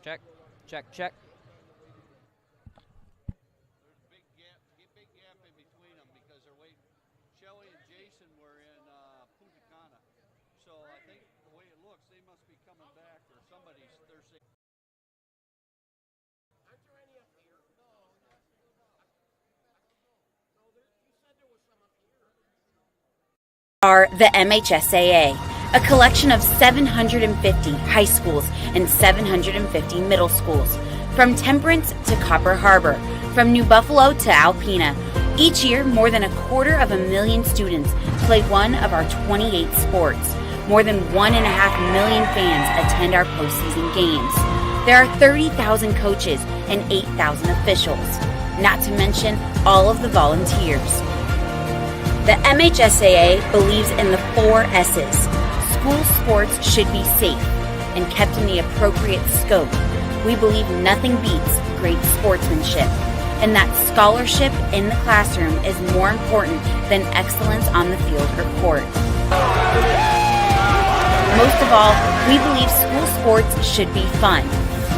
check. Check. Big gap in between them because they're waiting. Shelly and Jason were in Punta Cana. So I think the way it looks, they must be coming back or somebody's thirsty. Aren't there any up here? No, you said there was some up here. Are the MHSAA, a collection of 750 high schools and 750 middle schools, from Temperance to Copper Harbor, from New Buffalo to Alpena. Each year, more than 250,000 students play one of our 28 sports. More than 1.5 million fans attend our postseason games. There are 30,000 coaches and 8,000 officials, not to mention all of the volunteers. The MHSAA believes in the 4 S's. School sports should be safe and kept in the appropriate scope. We believe nothing beats great sportsmanship, and that scholarship in the classroom is more important than excellence on the field or court. Most of all, we believe school sports should be fun.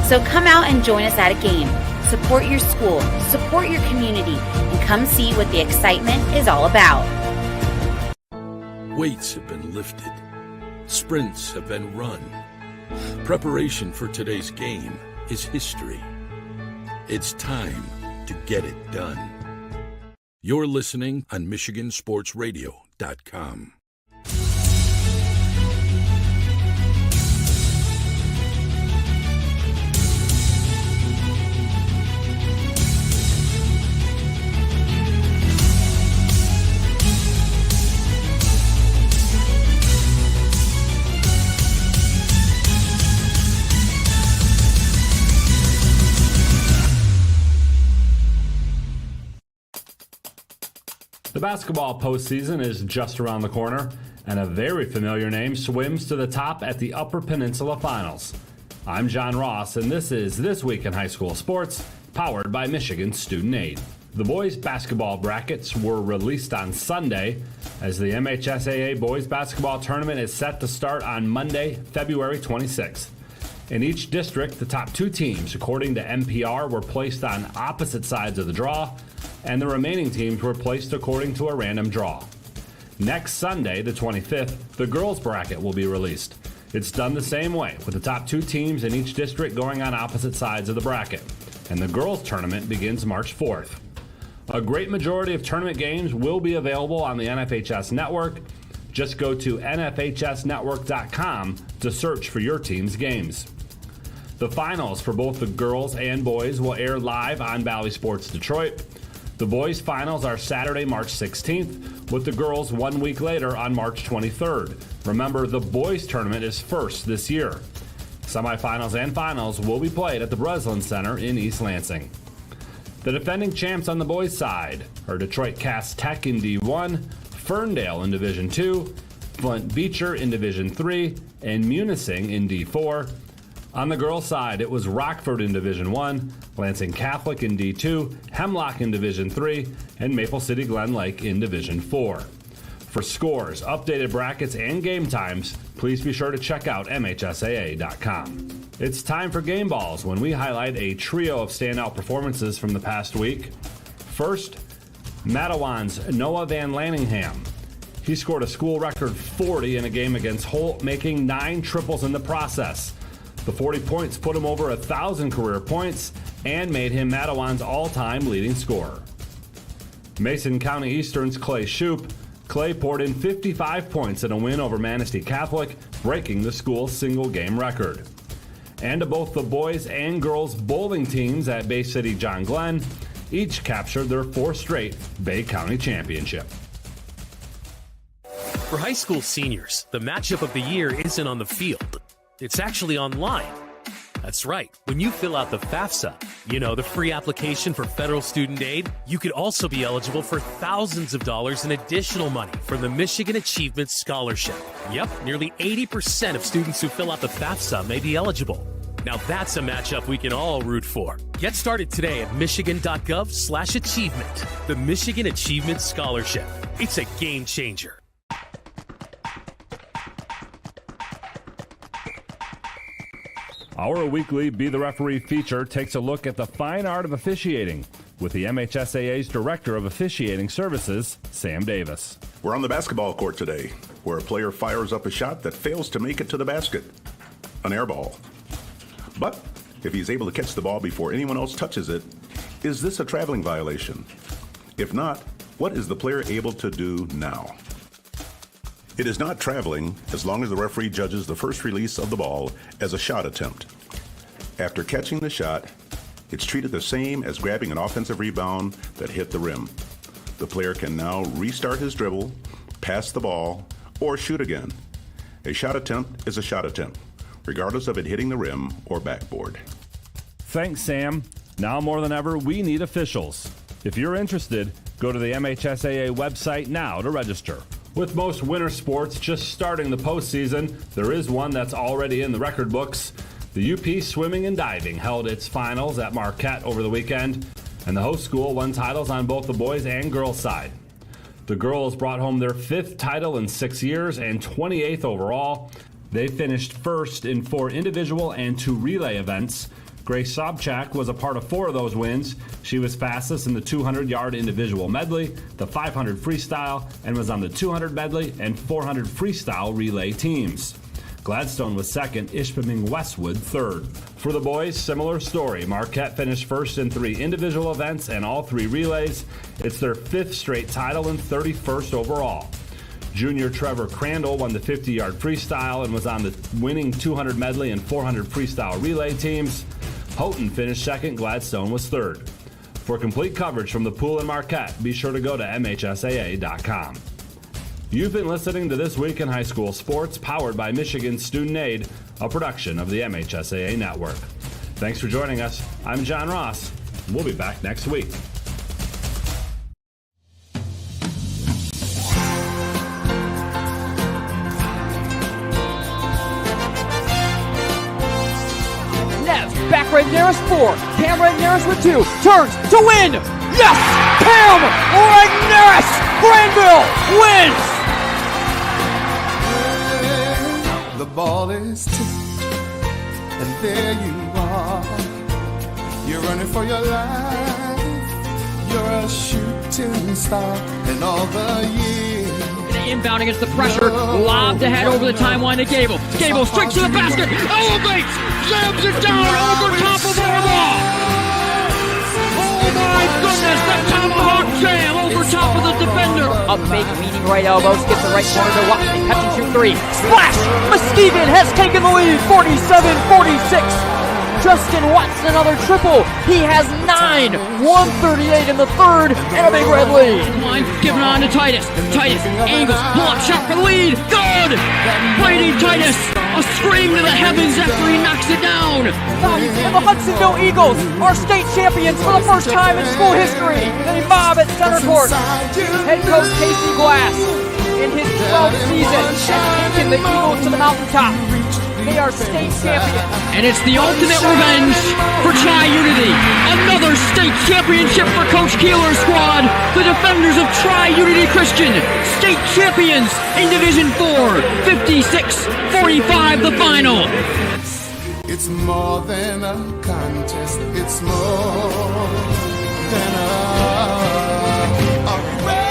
So come out and join us at a game. Support your school, support your community, and come see what the excitement is all about. Weights have been lifted. Sprints have been run. Preparation for today's game is history. It's time to get it done. You're listening on MichiganSportsRadio.com. The basketball postseason is just around the corner, and a very familiar name swims to the top at the Upper Peninsula Finals. I'm John Ross, and this is This Week in High School Sports, powered by Michigan Student Aid. The boys' basketball brackets were released on Sunday, as the MHSAA boys' basketball tournament is set to start on Monday, February 26th. In each district, the top 2 teams, according to NPR, were placed on opposite sides of the draw, and the remaining teams were placed according to a random draw. Next Sunday, the 25th, the girls' bracket will be released. It's done the same way, with the top 2 teams in each district going on opposite sides of the bracket, and the girls' tournament begins March 4th. A great majority of tournament games will be available on the NFHS network. Just go to nfhsnetwork.com to search for your team's games. The finals for both the girls and boys will air live on Valley Sports Detroit. The boys' finals are Saturday, March 16th, with the girls 1 week later on March 23rd. Remember, the boys' tournament is first this year. Semifinals and finals will be played at the Breslin Center in East Lansing. The defending champs on the boys' side are Detroit Cass Tech in D1, Ferndale in Division 2, Flint Beecher in Division 3, and Munising in D4. On the girls' side, it was Rockford in Division 1, Lansing Catholic in D2, Hemlock in Division 3, and Maple City Glen Lake in Division 4. For scores, updated brackets, and game times, please be sure to check out MHSAA.com. It's time for Game Balls, when we highlight a trio of standout performances from the past week. First, Mattawan Noah Van Lanningham. He scored a school record 40 in a game against Holt, making 9 triples in the process. The 40 points put him over 1,000 career points and made him Mattawan's all-time leading scorer. Mason County Eastern's Clay Shoup. Clay poured in 55 points in a win over Manistee Catholic, breaking the school's single-game record. And to both the boys and girls bowling teams at Bay City John Glenn, each captured their 4th straight Bay County championship. For high school seniors, the matchup of the year isn't on the field. It's actually online. That's right. When you fill out the FAFSA, the free application for federal student aid, you could also be eligible for thousands of dollars in additional money from the Michigan Achievement Scholarship. Yep, nearly 80% of students who fill out the FAFSA may be eligible. Now that's a matchup we can all root for. Get started today at michigan.gov/achievement. The Michigan Achievement Scholarship. It's a game changer. Our weekly Be the Referee feature takes a look at the fine art of officiating with the MHSAA's Director of Officiating Services, Sam Davis. We're on the basketball court today, where a player fires up a shot that fails to make it to the basket. An air ball. But if he's able to catch the ball before anyone else touches it, is this a traveling violation? If not, what is the player able to do now? It is not traveling as long as the referee judges the first release of the ball as a shot attempt. After catching the shot, it's treated the same as grabbing an offensive rebound that hit the rim. The player can now restart his dribble, pass the ball, or shoot again. A shot attempt is a shot attempt, regardless of it hitting the rim or backboard. Thanks, Sam. Now more than ever, we need officials. If you're interested, go to the MHSAA website now to register. With most winter sports just starting the postseason, there is one that's already in the record books. The UP Swimming and Diving held its finals at Marquette over the weekend, and the host school won titles on both the boys and girls side. The girls brought home their 5th title in 6 years and 28th overall. They finished first in 4 individual and 2 relay events. Grace Sobchak was a part of 4 of those wins. She was fastest in the 200-yard individual medley, the 500 freestyle, and was on the 200 medley and 400 freestyle relay teams. Gladstone was second, Ishpeming Westwood third. For the boys, similar story. Marquette finished first in 3 individual events and all 3 relays. It's their 5th straight title and 31st overall. Junior Trevor Crandall won the 50-yard freestyle and was on the winning 200 medley and 400 freestyle relay teams. Houghton finished second, Gladstone was third. For complete coverage from the pool in Marquette, be sure to go to MHSAA.com. You've been listening to This Week in High School Sports, powered by Michigan Student Aid, a production of the MHSAA Network. Thanks for joining us. I'm John Ross. We'll be back next week. Back right there is 4. Cam right there is with 2. Turns to win. Yes! Cam right nearest. Granville wins. The ball is tipped, and there you are. You're running for your life. You're a shooting star, and all the years. Inbound against the pressure, lobbed ahead over the timeline to Gable. Gable straight to the basket, elevates, jams it down over top of Orbaugh. Oh my goodness, the tomahawk jam over top of the defender. Up fake, leaning right elbow, skips the right corner to Watson, catch and shoot 3. Splash! Muskegon has taken the lead, 47-46. Justin Watson, another triple. He has 9, 138 in the third, and a big red lead. Line given on to Titus. Titus angles, pull-up shot for the lead. Good! Brady Titus, a scream to the heavens after he knocks it down. And the Hudsonville Eagles are state champions for the first time in school history. They mob at center court. Head coach Casey Glass, in his 12th season, has taken the Eagles to the mountaintop. They are state champions. And it's the ultimate revenge for Tri-Unity. Another state championship for Coach Keeler's squad. The defenders of Tri-Unity Christian, state champions in Division 4. 56-45 the final. It's more than a contest. It's more than a race.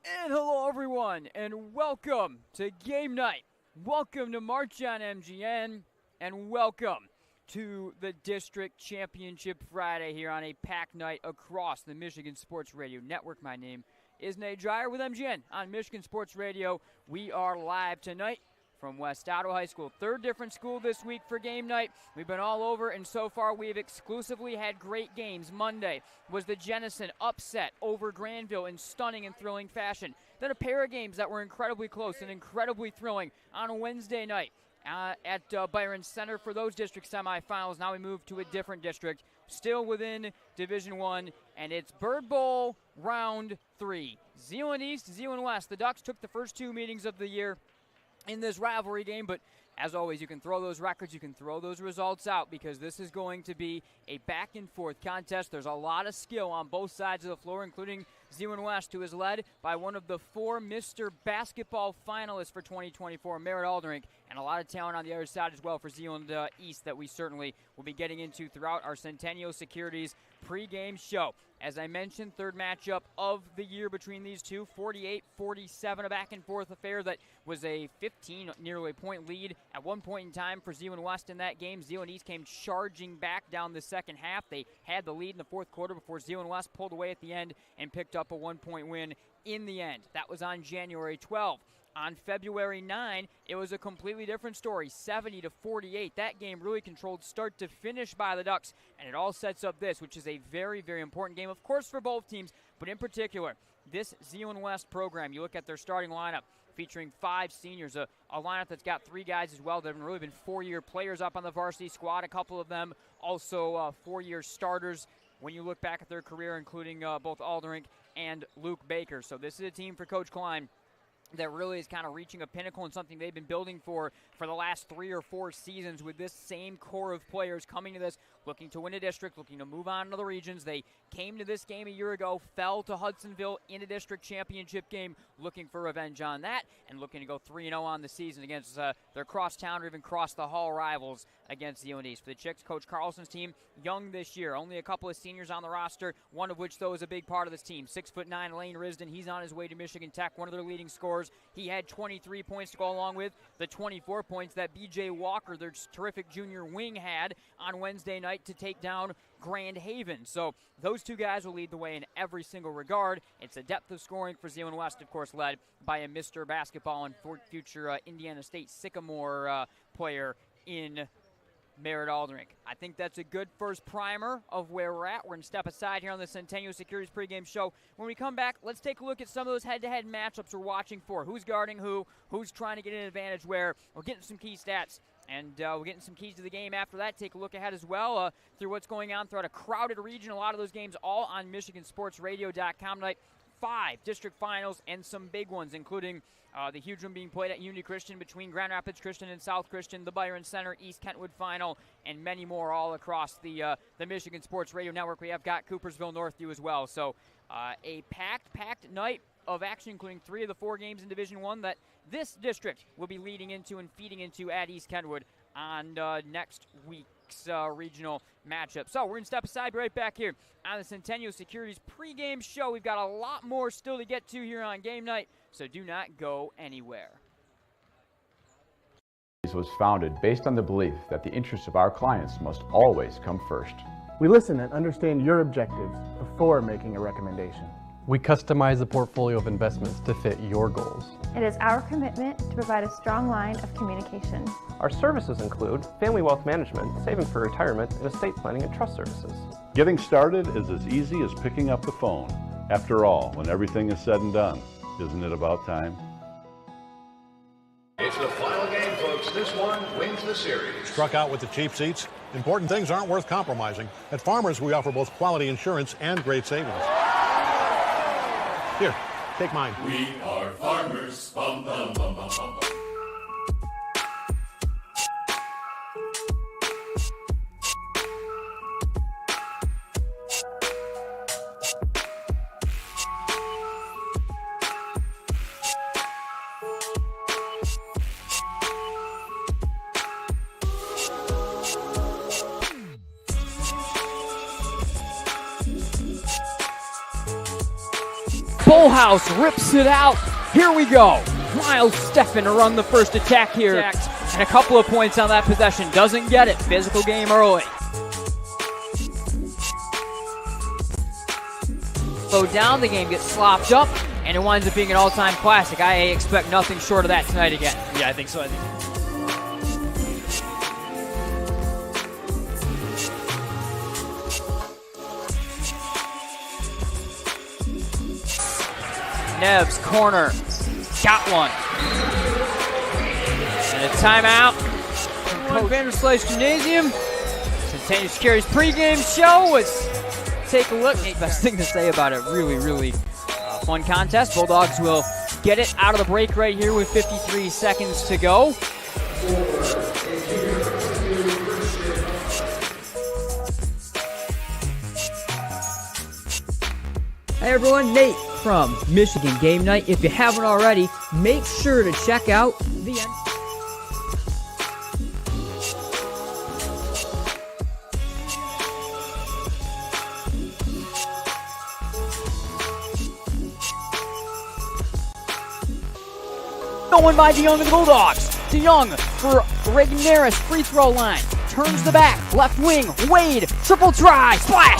And hello everyone, and welcome to Game Night. Welcome to March on MGN, and welcome to the District Championship Friday here on a packed night across the Michigan Sports Radio Network. My name is Nate Dreyer with MGN on Michigan Sports Radio. We are live tonight from West Ottawa High School. 3rd different school this week for game night. We've been all over, and so far we've exclusively had great games. Monday was the Jenison upset over Granville in stunning and thrilling fashion. Then a pair of games that were incredibly close and incredibly thrilling on Wednesday night at Byron Center for those district semifinals. Now we move to a different district, still within Division 1, and it's Bird Bowl Round 3. Zeeland East, Zeeland West. The Ducks took the first 2 meetings of the year in this rivalry game, but as always, you can throw those records, you can throw those results out, because this is going to be a back and forth contest. There's a lot of skill on both sides of the floor, including Zeeland West, who is led by one of the 4 Mr. Basketball finalists for 2024, Merritt Aldrink, and a lot of talent on the other side as well for Zeeland East that we certainly will be getting into throughout our Centennial Securities pregame show. As I mentioned, third matchup of the year between these two, 48-47, a back-and-forth affair that was a 15 nearly point lead at one point in time for Zeeland West in that game. Zeeland East came charging back down the second half. They had the lead in the fourth quarter before Zeeland West pulled away at the end and picked up a 1-point win in the end. That was on January 12th. On February 9, it was a completely different story, 70-48. That game really controlled start to finish by the Ducks, and it all sets up this, which is a very, very important game, of course, for both teams, but in particular, this Zeeland West program. You look at their starting lineup, featuring 5 seniors, a lineup that's got 3 guys as well that have really been 4-year players up on the varsity squad, a couple of them also 4-year starters when you look back at their career, including both Aldrink and Luke Baker. So this is a team for Coach Klein that really is kind of reaching a pinnacle and something they've been building for the last 3 or 4 seasons with this same core of players coming to this, looking to win a district, looking to move on to the regions. They came to this game a year ago, fell to Hudsonville in a district championship game, looking for revenge on that, and looking to go 3-0 on the season against their cross-town or even cross-the-hall rivals against Zeeland East. For the Chicks, Coach Carlson's team, young this year, only a couple of seniors on the roster, one of which, though, is a big part of this team. 6'9" Lane Risden, he's on his way to Michigan Tech, one of their leading scorers. He had 23 points to go along with the 24 points that B.J. Walker, their terrific junior wing, had on Wednesday night to take down Grand Haven. So those 2 guys will lead the way in every single regard. It's a depth of scoring for Zeeland West, of course, led by a Mr. Basketball and future Indiana State Sycamore player in Merritt Aldrink. I think that's a good first primer of where we're at. We're going to step aside here on the Centennial Securities pregame show. When we come back, let's take a look at some of those head-to-head matchups we're watching for. Who's guarding who's trying to get an advantage where. We're getting some key stats, and we're getting some keys to the game after that. Take a look ahead as well through what's going on throughout a crowded region. A lot of those games all on MichiganSportsRadio.com tonight. 5 district finals and some big ones, including the huge one being played at Unity Christian between Grand Rapids Christian and South Christian, the Byron Center East Kentwood final, and many more all across the Michigan Sports Radio Network. We have got Coopersville Northview as well. So a packed night of action, including 3 of the 4 games in Division I that this district will be leading into and feeding into at East Kentwood on next week's regional matchup. So we're going to step aside, be right back here on the Centennial Securities pregame show. We've got a lot more still to get to here on game night, so do not go anywhere. Was founded based on the belief that the interests of our clients must always come first. We listen and understand your objectives before making a recommendation. We customize the portfolio of investments to fit your goals. It is our commitment to provide a strong line of communication. Our services include family wealth management, saving for retirement, and estate planning and trust services. Getting started is as easy as picking up the phone. After all, when everything is said and done, isn't it about time? It's the final game, folks. This one wins the series. Struck out with the cheap seats? Important things aren't worth compromising. At Farmers, we offer both quality insurance and great savings. Here, take mine. We are farmers. Bum, bum, bum, bum, bum, bum. Bullhouse rips it out. Here we go. Miles Steffen to run the first attack here. And a couple of points on that possession. Doesn't get it. Physical game early. Slow down. The game gets slopped up. And it winds up being an all-time classic. I expect nothing short of that tonight again. Yeah, I think so. Neves, corner, got one. And a timeout from Coach Vanderslice Gymnasium. Centennial Securities pregame show. Let's take a look. The best thing to say about it, really fun contest. Bulldogs will get it out of the break right here with 53 seconds to go. Hey everyone, Nate from Michigan Game Night. If you haven't already, make sure to check out the Going by DeYoung and the Bulldogs. DeYoung for Regneris, free throw line. Turns the back, left wing, Wade, triple try, splash!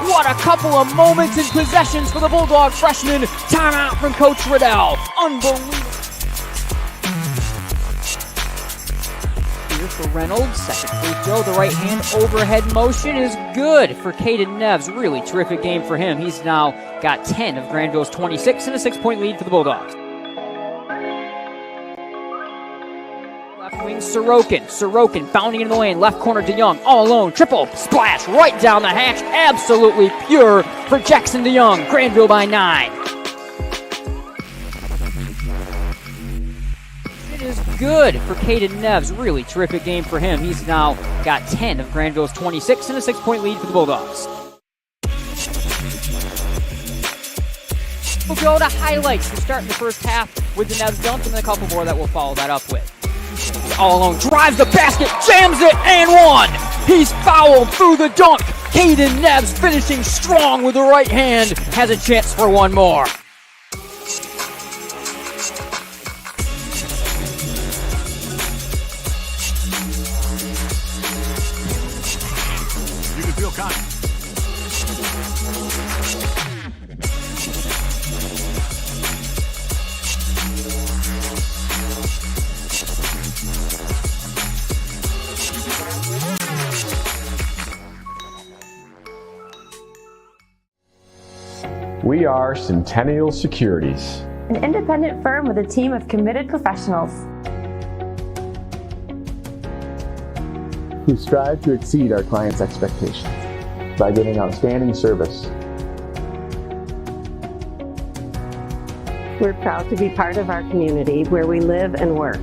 What a couple of moments in possessions for the Bulldog freshman. Timeout from Coach Riddell. Unbelievable. Here for Reynolds, second free throw, the right hand overhead motion is good for Caden Neves. Really terrific game for him. He's now got 10 of Granville's 26 and a 6-point lead for the Bulldogs. Left wing Sorokin bounding in the lane, left corner DeYoung, all alone, triple, splash, right down the hatch, absolutely pure for Jackson DeYoung, Granville by 9. It is good for Caden Neves, really terrific game for him. He's now got 10 of Granville's 26 and a 6-point lead for the Bulldogs. We'll go to highlights. We start in the first half with the Neves dunk and then a couple more that we'll follow that up with. All alone, drives the basket, jams it, and one! He's fouled through the dunk. Caden Neves finishing strong with the right hand, has a chance for one more. You can feel confident. We are Centennial Securities, an independent firm with a team of committed professionals who strive to exceed our clients' expectations by giving outstanding service. We're proud to be part of our community where we live and work.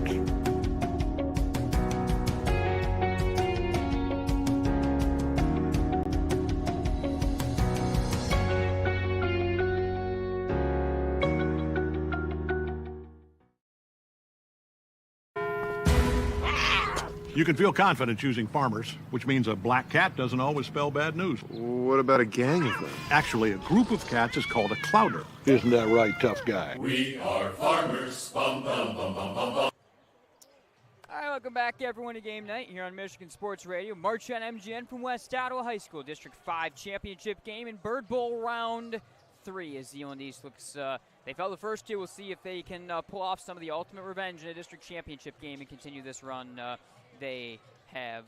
You can feel confident choosing Farmers, which means a black cat doesn't always spell bad news. What about a gang of them? Actually, a group of cats is called a clouder. Isn't that right, tough guy? We are farmers. Bum, bum, bum, bum, bum, bum. All right, welcome back everyone to Game Night here on Michigan Sports Radio. March on MGN from West Ottawa High School, District 5 championship game in Bird Bowl round 3 as Zeeland East looks, they fell the first two. We'll see if they can pull off some of the ultimate revenge in a district championship game and continue this run. They have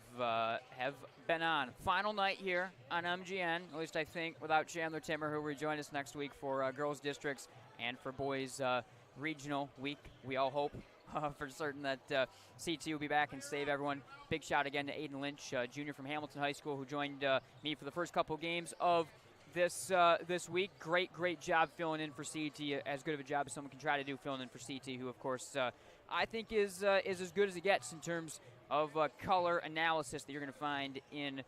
been on. Final night here on MGN, at least I think, without Chandler Timmer, who will rejoin us next week for girls districts and for boys regional week. We all hope for certain that CT will be back and save everyone. Big shout again to Aiden Lynch, junior from Hamilton High School, who joined me for the first couple games of this week. Great job filling in for CT. As good of a job as someone can try to do filling in for CT, who of course I think is as good as it gets in terms of color analysis that you're going to find in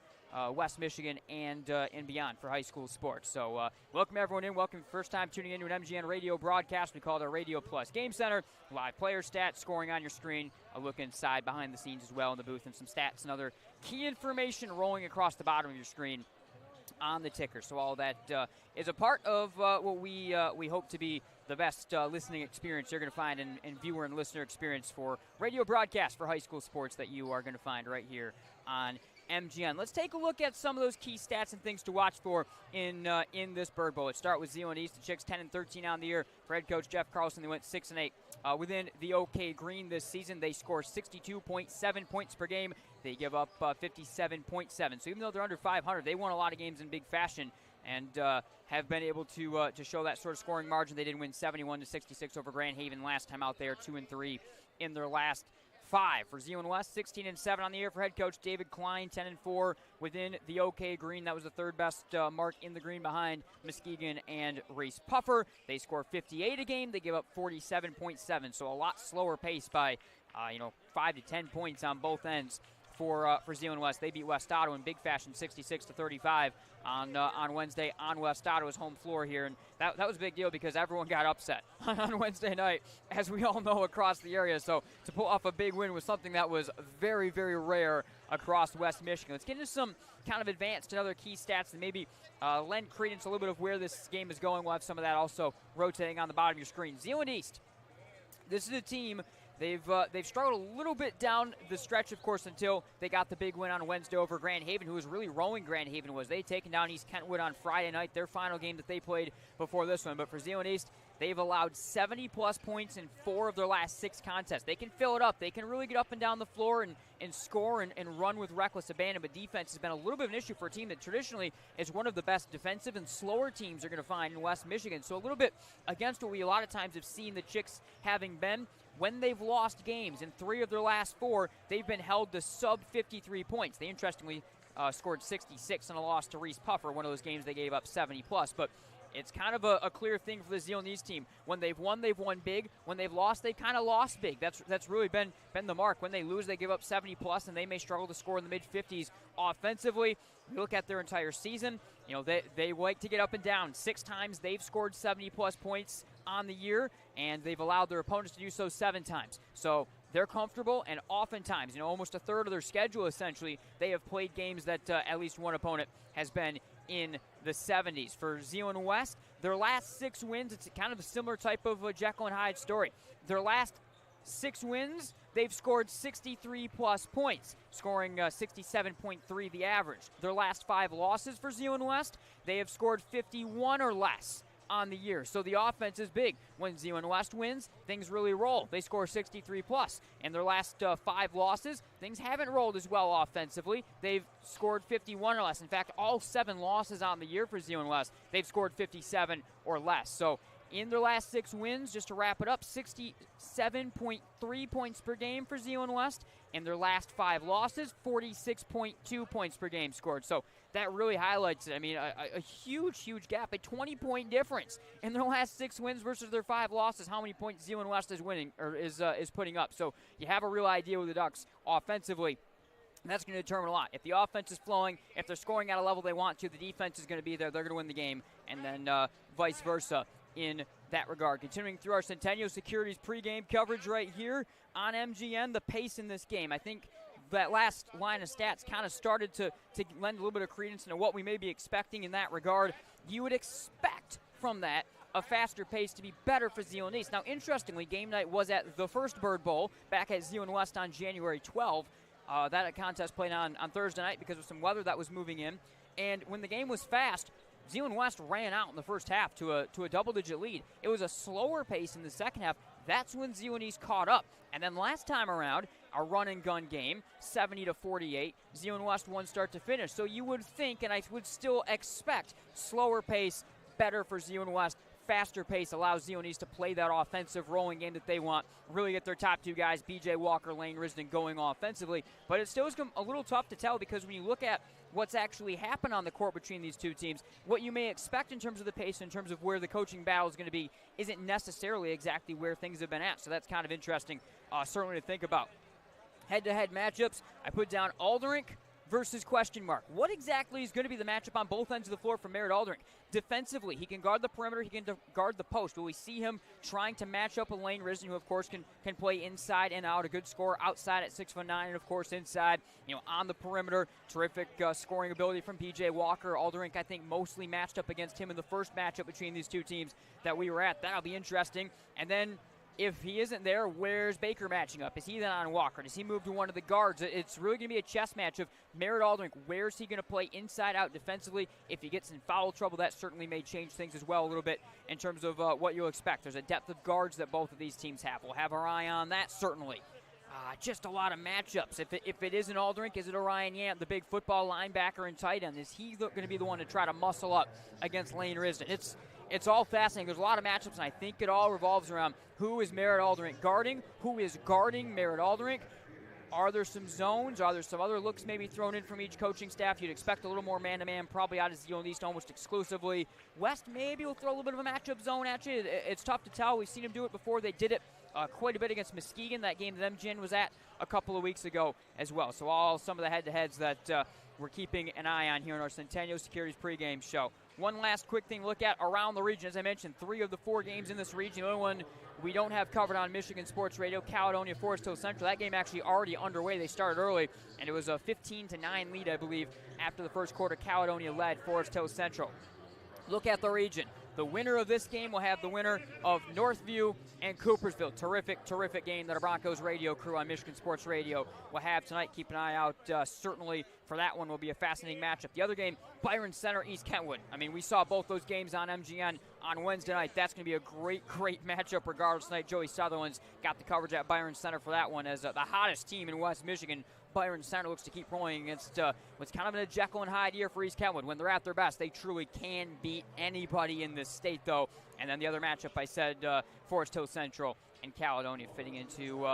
West Michigan and beyond for high school sports. So welcome everyone in. Welcome first time tuning into an MGN radio broadcast. We call it our Radio Plus Game Center. Live player stats, scoring on your screen, a look inside behind the scenes as well in the booth, and some stats and other key information rolling across the bottom of your screen on the ticker. So all that is a part of what we hope to be the best listening experience you're going to find and viewer and listener experience for radio broadcast for high school sports that you are going to find right here on MGN. Let's take a look at some of those key stats and things to watch for in this Bird Bowl. Let's start with Zeeland East. The Chicks 10-13 on the year. For head coach Jeff Carlson, they went 6-8 within the OK Green this season. They score 62.7 points per game. They give up 57.7. So even though they're under 500, they won a lot of games in big fashion and have been able to show that sort of scoring margin. They did win 71-66 over Grand Haven last time out there, 2-3 in their last 5. For Zeeland West, 16-7 on the year for head coach David Klein, 10-4 within the OK Green. That was the third best mark in the green behind Muskegon and Reese Puffer. They score 58 a game. They give up 47.7, so a lot slower pace by 5 to 10 points on both ends for Zeeland West. They beat West Ottawa in big fashion, 66-35 on Wednesday on West Ottawa's home floor here, and that was a big deal because everyone got upset on Wednesday night, as we all know, across the area. So to pull off a big win was something that was very, very rare across West Michigan. Let's get into some kind of advanced and other key stats and maybe lend credence a little bit of where this game is going. We'll have some of that also rotating on the bottom of your screen. Zeeland East, this is a team. They've struggled a little bit down the stretch, of course, until they got the big win on Wednesday over Grand Haven, who was really rowing Grand Haven was. They'd taken down East Kentwood on Friday night, their final game that they played before this one. But for Zeeland East, they've allowed 70-plus points in 4 of their last 6 contests. They can fill it up. They can really get up and down the floor and score and run with reckless abandon, but defense has been a little bit of an issue for a team that traditionally is one of the best defensive and slower teams you're going to find in West Michigan. So a little bit against what we a lot of times have seen the Chicks having been. When they've lost games, in 3 of their last 4, they've been held to sub-53 points. They interestingly scored 66 in a loss to Reese Puffer, one of those games they gave up 70-plus. But it's kind of a clear thing for the Zeeland East team. When they've won big. When they've lost, they've kind of lost big. That's really been the mark. When they lose, they give up 70-plus, and they may struggle to score in the mid-50s offensively. You look at their entire season, you know, they like to get up and down. 6 times they've scored 70-plus points on the year, and they've allowed their opponents to do so 7 times. So they're comfortable, and oftentimes, you know, almost a third of their schedule, essentially, they have played games that at least one opponent has been in the 70s. For Zeeland West, their last 6 wins, it's kind of a similar type of Jekyll and Hyde story. Their last 6 wins, they've scored 63-plus points, scoring 67.3 the average. Their last 5 losses for Zeeland West, they have scored 51 or less on the year. So the offense is big. When Zeeland West wins, things really roll. They score 63-plus. In their last 5 losses, things haven't rolled as well offensively. They've scored 51 or less. In fact, all 7 losses on the year for Zeeland West, they've scored 57 or less. So in their last 6 wins, just to wrap it up, 67.3 points per game for Zeeland West. In their last 5 losses, 46.2 points per game scored. So that really highlights it. I mean, a huge, huge gap, a 20-point difference in their last 6 wins versus their 5 losses. How many points Zeeland West is winning or is putting up? So you have a real idea with the Ducks offensively. And that's going to determine a lot. If the offense is flowing, if they're scoring at a level they want to, the defense is going to be there. They're going to win the game, and then vice versa in that regard. Continuing through our Centennial Securities pregame coverage right here on MGN, the pace in this game. I think that last line of stats kind of started to lend a little bit of credence into what we may be expecting in that regard. You would expect from that a faster pace to be better for Zeeland East. Now, interestingly, game night was at the First Bird Bowl back at Zeeland West on January 12th. That contest played on Thursday night because of some weather that was moving in. And when the game was fast, Zeeland West ran out in the first half to a double-digit lead. It was a slower pace in the second half. That's when Zeeland East caught up. And then last time around, a run-and-gun game, 70-48. Zeeland West won start to finish. So you would think, and I would still expect, slower pace, better for Zeeland West. Faster pace allows Zeeland East to play that offensive rolling game that they want, really get their top 2 guys, B.J. Walker, Lane Risden, going offensively. But it still is a little tough to tell because when you look at what's actually happened on the court between these 2 teams, what you may expect in terms of the pace, in terms of where the coaching battle is going to be, isn't necessarily exactly where things have been at. So that's kind of interesting, certainly to think about. Head-to-head matchups, I put down Aldrink versus question mark. What exactly is going to be the matchup on both ends of the floor for Merritt Aldrink? Defensively, he can guard the perimeter, he can guard the post. Will we see him trying to match up with Lane Risden, who of course can play inside and out, a good scorer outside at 6'9", and of course inside, on the perimeter. Terrific scoring ability from PJ Walker. Aldrink, I think, mostly matched up against him in the first matchup between these 2 teams that we were at. That'll be interesting. And then if he isn't there, where's Baker matching up? Is he then on Walker? Does he move to one of the guards? It's really going to be a chess match of Merritt Aldrink. Where's he going to play inside out defensively? If he gets in foul trouble, that certainly may change things as well a little bit in terms of what you'll expect. There's a depth of guards that both of these teams have. We'll have our eye on that, certainly. Just a lot of matchups. If it isn't Aldrink, is it Orion Yant, the big football linebacker and tight end? Is he going to be the one to try to muscle up against Lane Risden? It's all fascinating. There's a lot of matchups, and I think it all revolves around who is Merritt Aldrink guarding, who is guarding Merritt Aldrink. Are there some zones? Are there some other looks maybe thrown in from each coaching staff? You'd expect a little more man-to-man, probably out of Zeeland East almost exclusively. West maybe will throw a little bit of a matchup zone at you. It's tough to tell. We've seen them do it before. They did it quite a bit against Muskegon, that game that MGN was at a couple of weeks ago as well. So all some of the head-to-heads that we're keeping an eye on here in our Centennial Securities pregame show. One last quick thing to look at around the region. As I mentioned, 3 of the 4 games in this region. The only one we don't have covered on Michigan Sports Radio, Caledonia, Forest Hill Central. That game actually already underway. They started early, and it was a 15-9 lead, I believe, after the first quarter. Caledonia led Forest Hill Central. Look at the region. The winner of this game will have the winner of Northview and Coopersville. Terrific game that our Broncos radio crew on Michigan Sports Radio will have tonight. Keep an eye out certainly for that one. Will be a fascinating matchup. The other game, Byron Center, East Kentwood. I mean, we saw both those games on MGN on Wednesday night. That's going to be a great matchup regardless tonight. Joey Sutherland's got the coverage at Byron Center for that one as the hottest team in West Michigan. Byron Center looks to keep rolling against what's kind of a Jekyll and Hyde year for East Kentwood. When they're at their best, they truly can beat anybody in this state, though. And then the other matchup, I said, Forest Hill Central and Caledonia fitting into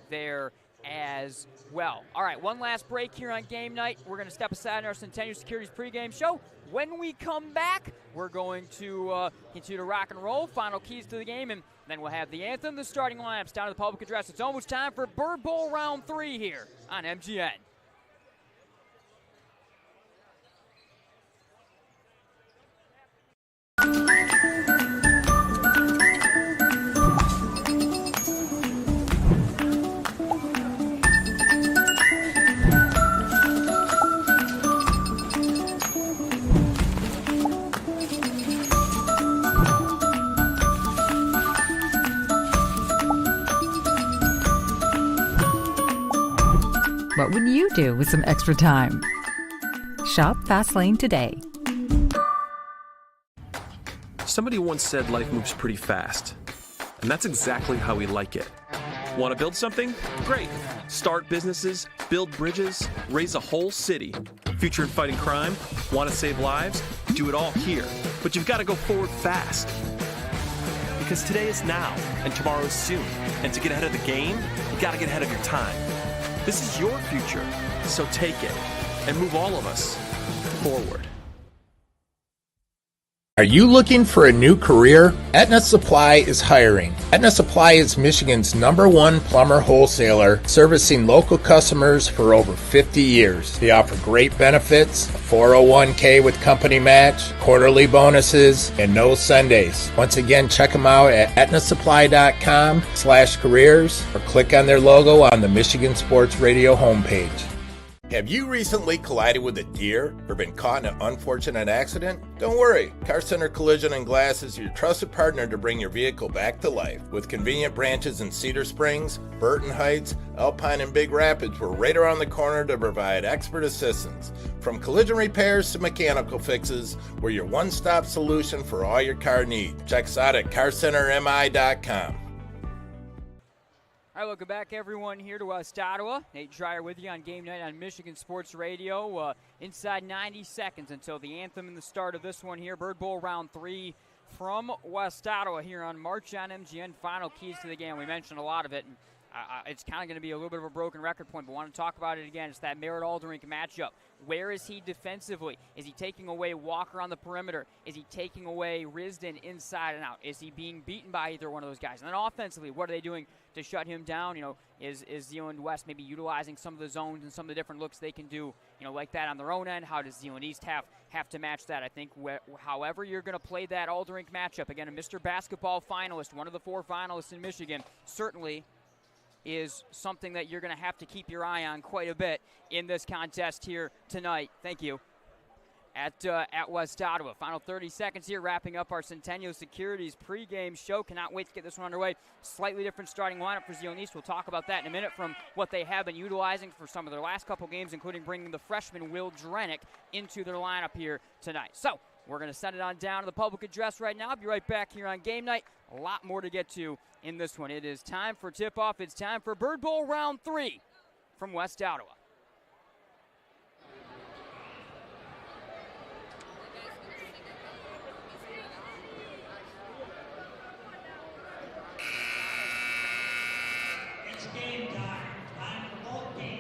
there as well. All right, one last break here on game night. We're going to step aside in our Centennial Securities pregame show. When we come back, we're going to continue to rock and roll, final keys to the game, and then we'll have the anthem, the starting lineups down to the public address. It's almost time for Bird Bowl Round 3 here on MGN. What would you do with some extra time? Shop Fastlane today. Somebody once said life moves pretty fast, and that's exactly how we like it. Want to build something? Great. Start businesses, build bridges, raise a whole city. Future in fighting crime? Want to save lives? Do it all here. But you've got to go forward fast. Because today is now, and tomorrow is soon. And to get ahead of the game, you got to get ahead of your time. This is your future, so take it and move all of us forward. Are you looking for a new career? Aetna Supply is hiring. Aetna Supply is Michigan's #1 plumber wholesaler, servicing local customers for over 50 years. They offer great benefits, a 401k with company match, quarterly bonuses, and no Sundays. Once again, check them out at aetnasupply.com/careers or click on their logo on the Michigan Sports Radio homepage. Have you recently collided with a deer or been caught in an unfortunate accident? Don't worry, Car Center Collision and Glass is your trusted partner to bring your vehicle back to life. With convenient branches in Cedar Springs, Burton Heights, Alpine, and Big Rapids, we're right around the corner to provide expert assistance. From collision repairs to mechanical fixes, we're your one-stop solution for all your car needs. Check us out at carcentermi.com. All right, welcome back, everyone, here to West Ottawa. Nate Dreyer with you on Game Night on Michigan Sports Radio. Inside 90 seconds until the anthem and the start of this one here. Bird Bowl Round 3 from West Ottawa here on March on MGN. Final keys to the game. We mentioned a lot of it, and it's kind of going to be a little bit of a broken record point, but I want to talk about it again. It's that Merritt-Aldrink matchup. Where is he defensively? Is he taking away Walker on the perimeter? Is he taking away Risden inside and out? Is he being beaten by either one of those guys? And then offensively, what are they doing to shut him down? You know, is Zeeland West maybe utilizing some of the zones and some of the different looks they can do, you know, like that on their own end? How does Zeeland East have to match that? I think however you're going to play that Aldrink matchup, again, a Mr. Basketball finalist, one of the 4 finalists in Michigan, certainly is something that you're going to have to keep your eye on quite a bit in this contest here tonight. Thank you. At West Ottawa. Final 30 seconds here, wrapping up our Centennial Securities pregame show. Cannot wait to get this one underway. Slightly different starting lineup for Zeeland East. We'll talk about that in a minute from what they have been utilizing for some of their last couple games, including bringing the freshman Will Drenick into their lineup here tonight. So we're going to send it on down to the public address right now. I'll be right back here on Game Night. A lot more to get to in this one. It is time for tip-off. It's time for Bird Bowl Round 3 from West Ottawa. It's game time. Time for both games.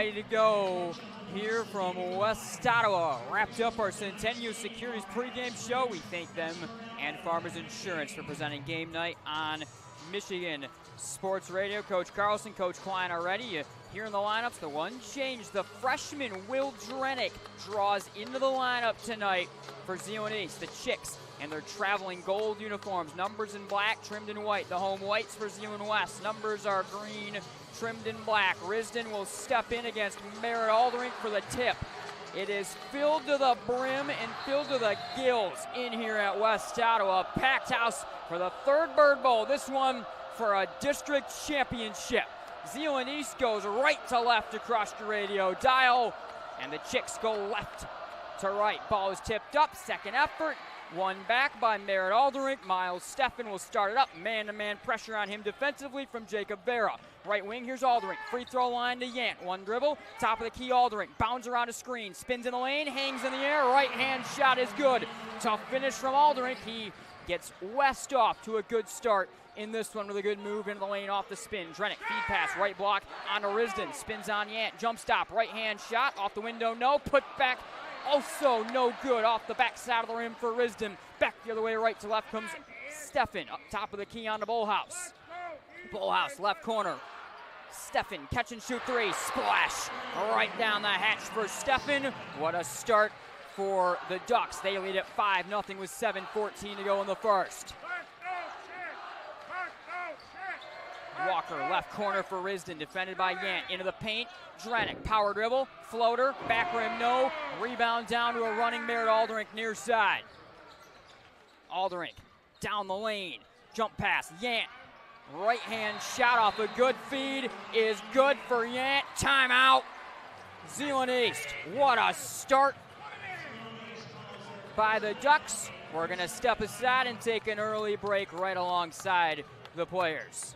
ready to go here from West Ottawa. Wrapped up our Centennial Securities pregame show. We thank them and Farmers Insurance for presenting game night on Michigan Sports Radio. Coach Carlson, Coach Klein already. Here in the lineups, the one change, the freshman Will Drenick draws into the lineup tonight for Zeeland East. The Chicks and their traveling gold uniforms, numbers in black, trimmed in white. The home whites for Zeeland West, numbers are green, trimmed in black. Risden will step in against Merritt Aldrink for the tip. It is filled to the brim and filled to the gills in here at West Ottawa. Packed house for the third Bird Bowl. This one for a district championship. Zeeland East goes right to left across your radio dial, and the Chicks go left to right. Ball is tipped up, second effort. One back by Merritt Aldrink. Miles Steffen will start it up. Man-to-man pressure on him defensively from Jacob Vera. Right wing, here's Aldrink. Free throw line to Yant. One dribble, top of the key Aldrink. Bounds around a screen, spins in the lane, hangs in the air. Right-hand shot is good. Tough finish from Aldrink. He gets West off to a good start in this one with a good move into the lane off the spin. Drenick, feed pass, right block onto Risden. Spins on Yant, jump stop, right-hand shot. Off the window, no. Put back, also no good. Off the back side of the rim for Risden. Back the other way, right to left comes Steffen. Up top of the key onto Bullhouse. Bullhouse, left corner. Steffen, catch and shoot three. Splash right down the hatch for Steffen. What a start for the Ducks. They lead at 5-0 with 7:14 to go in the first. Walker, left corner for Risden, defended by Yant. Into the paint, Drenick, power dribble, floater, back rim, no. Rebound down to a running Merritt Aldrink near side. Aldrink, down the lane, jump pass, Yant. Right-hand shot off a good feed is good for Yant. Timeout, Zeeland East. What a start by the Ducks. We're gonna step aside and take an early break right alongside the players.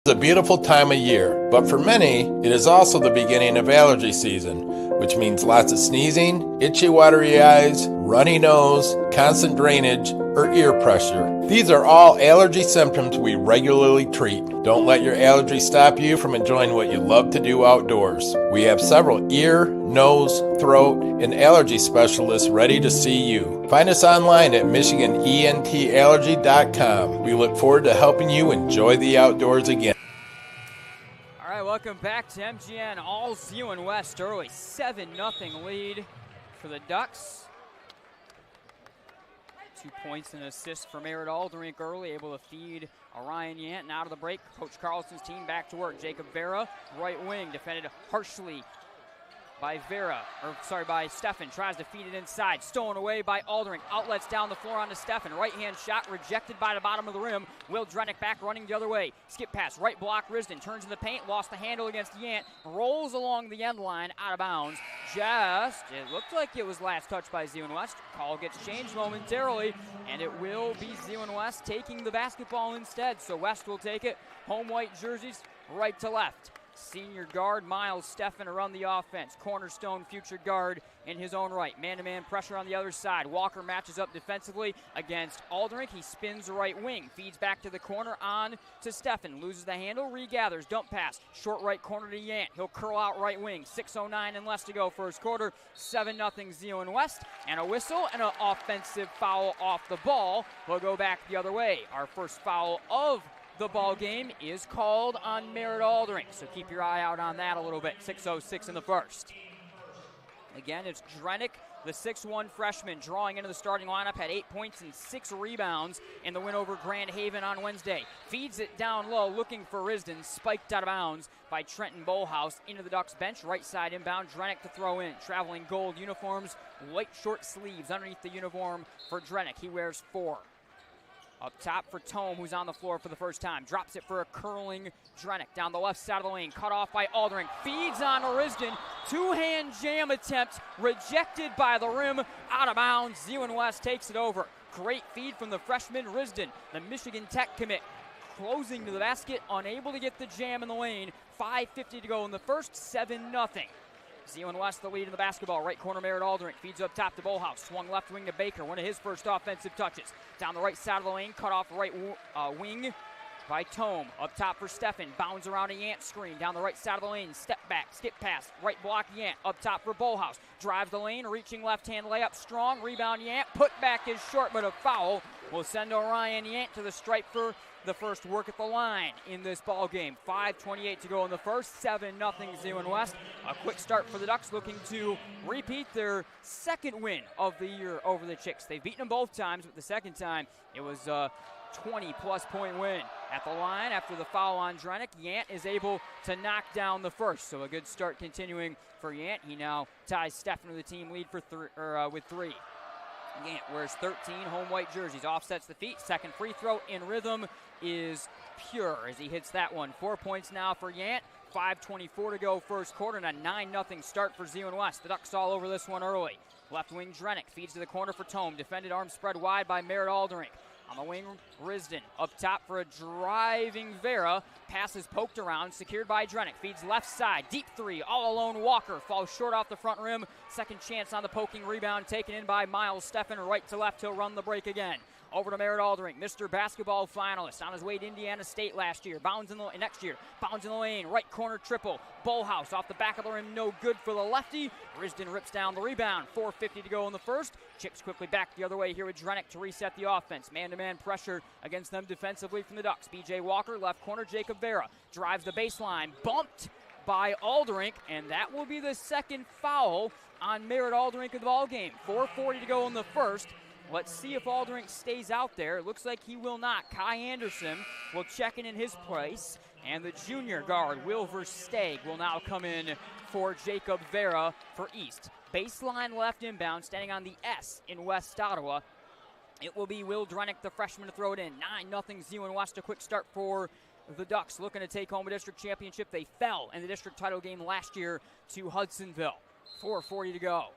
It's a beautiful time of year, but for many, it is also the beginning of allergy season, which means lots of sneezing, itchy, watery eyes, runny nose, constant drainage, or ear pressure. These are all allergy symptoms we regularly treat. Don't let your allergy stop you from enjoying what you love to do outdoors. We have several ear, nose, throat, and allergy specialists ready to see you. Find us online at MichiganENTallergy.com. We look forward to helping you enjoy the outdoors again. All right, welcome back to MGN All Zeeland West early. 7-0 lead for the Ducks. 2 points and an assist for Merritt Aldrink early, able to feed Orion Yant. And out of the break, Coach Carlson's team back to work. Jacob Vera, right wing, defended harshly by by Steffen. Tries to feed it inside. Stolen away by Aldrink. Outlets down the floor onto Steffen. Right-hand shot rejected by the bottom of the rim. Will Drenick back running the other way. Skip pass. Right block. Risden turns in the paint. Lost the handle against Yant. Rolls along the end line. Out of bounds. It looked like it was last touched by Zeeland West. Call gets changed momentarily. And it will be Zeeland West taking the basketball instead. So West will take it. Home white jerseys right to left. Senior guard Miles Steffen around the offense. Cornerstone future guard in his own right. Man-to-man pressure on the other side. Walker matches up defensively against Aldrink. He spins the right wing. Feeds back to the corner on to Steffen. Loses the handle. Regathers. Dump pass. Short right corner to Yant. He'll curl out right wing. 6:09 and less to go first quarter. 7-0 Zeeland West. And a whistle and an offensive foul off the ball. We'll go back the other way. Our first foul of the ball game is called on Merritt Aldrink, so keep your eye out on that a little bit. 6:06 in the first. Again, it's Drenick, the 6'1 freshman, drawing into the starting lineup, had 8 points and 6 rebounds in the win over Grand Haven on Wednesday. Feeds it down low, looking for Risden, spiked out of bounds by Trenton Bullhouse into the Ducks bench. Right side inbound, Drenick to throw in. Traveling gold uniforms, white short sleeves underneath the uniform for Drenick. He wears 4. Up top for Tome, who's on the floor for the first time. Drops it for a curling Drenick down the left side of the lane. Cut off by Aldrink. Feeds on Risden. Two-hand jam attempt rejected by the rim. Out of bounds. Zeeland West takes it over. Great feed from the freshman Risden, the Michigan Tech commit. Closing to the basket, unable to get the jam in the lane. 5:50 to go in the first, 7-0. Zeeland West the lead in the basketball. Right corner, Merritt Aldrink feeds up top to Bullhouse. Swung left wing to Baker, one of his first offensive touches. Down the right side of the lane, cut off right wing by Tome. Up top for Steffen. Bounds around a Yant screen. Down the right side of the lane. Step back. Skip pass. Right block Yant. Up top for Bullhouse. Drives the lane. Reaching left-hand layup. Strong. Rebound Yant. Put back is short, but a foul will send Orion Yant to the stripe for the first work at the line in this ball game. 5:28 to go in the first. 7-0 Zeeland West. A quick start for the Ducks, looking to repeat their second win of the year over the Chicks. They've beaten them both times, but the second time it was a 20-plus point win. At the line, after the foul on Drenick, Yant is able to knock down the first. So a good start continuing for Yant. He now ties Steffen to the team lead for with 3. Yant wears 13 home white jerseys, offsets the feet. Second free throw in rhythm is pure as he hits that one. 4 points now for Yant. 5:24 to go first quarter, and a 9-0 start for Zeeland West. The Ducks all over this one early. Left wing Drenick feeds to the corner for Tome. Defended arm spread wide by Merritt Aldrink. On the wing, Risden up top for a driving Vera. Pass is poked around, secured by Drenick. Feeds left side, deep 3, all alone Walker. Falls short off the front rim. Second chance on the poking rebound taken in by Miles Steffen. Right to left, he'll run the break again. Over to Merritt Aldrink, Mr. Basketball finalist, on his way to Indiana State last year. Bounds in the lane, right corner triple. Bullhouse off the back of the rim, no good for the lefty. Risden rips down the rebound. 4:50 to go in the first. Chicks quickly back the other way here with Drenick to reset the offense. Man-to-man pressure against them defensively from the Ducks. B.J. Walker, left corner, Jacob Vera drives the baseline, bumped by Aldrink, and that will be the second foul on Merritt Aldrink of the ball game. 4:40 to go in the first. Let's see if Aldrink stays out there. It looks like he will not. Kai Anderson will check in his place. And the junior guard, Wilver Stagg, will now come in for Jacob Vera for East. Baseline left inbound, standing on the S in West Ottawa. It will be Will Drenick, the freshman, to throw it in. 9-0 Zeeland West. A quick start for the Ducks, looking to take home a district championship. They fell in the district title game last year to Hudsonville. 4:40 to go.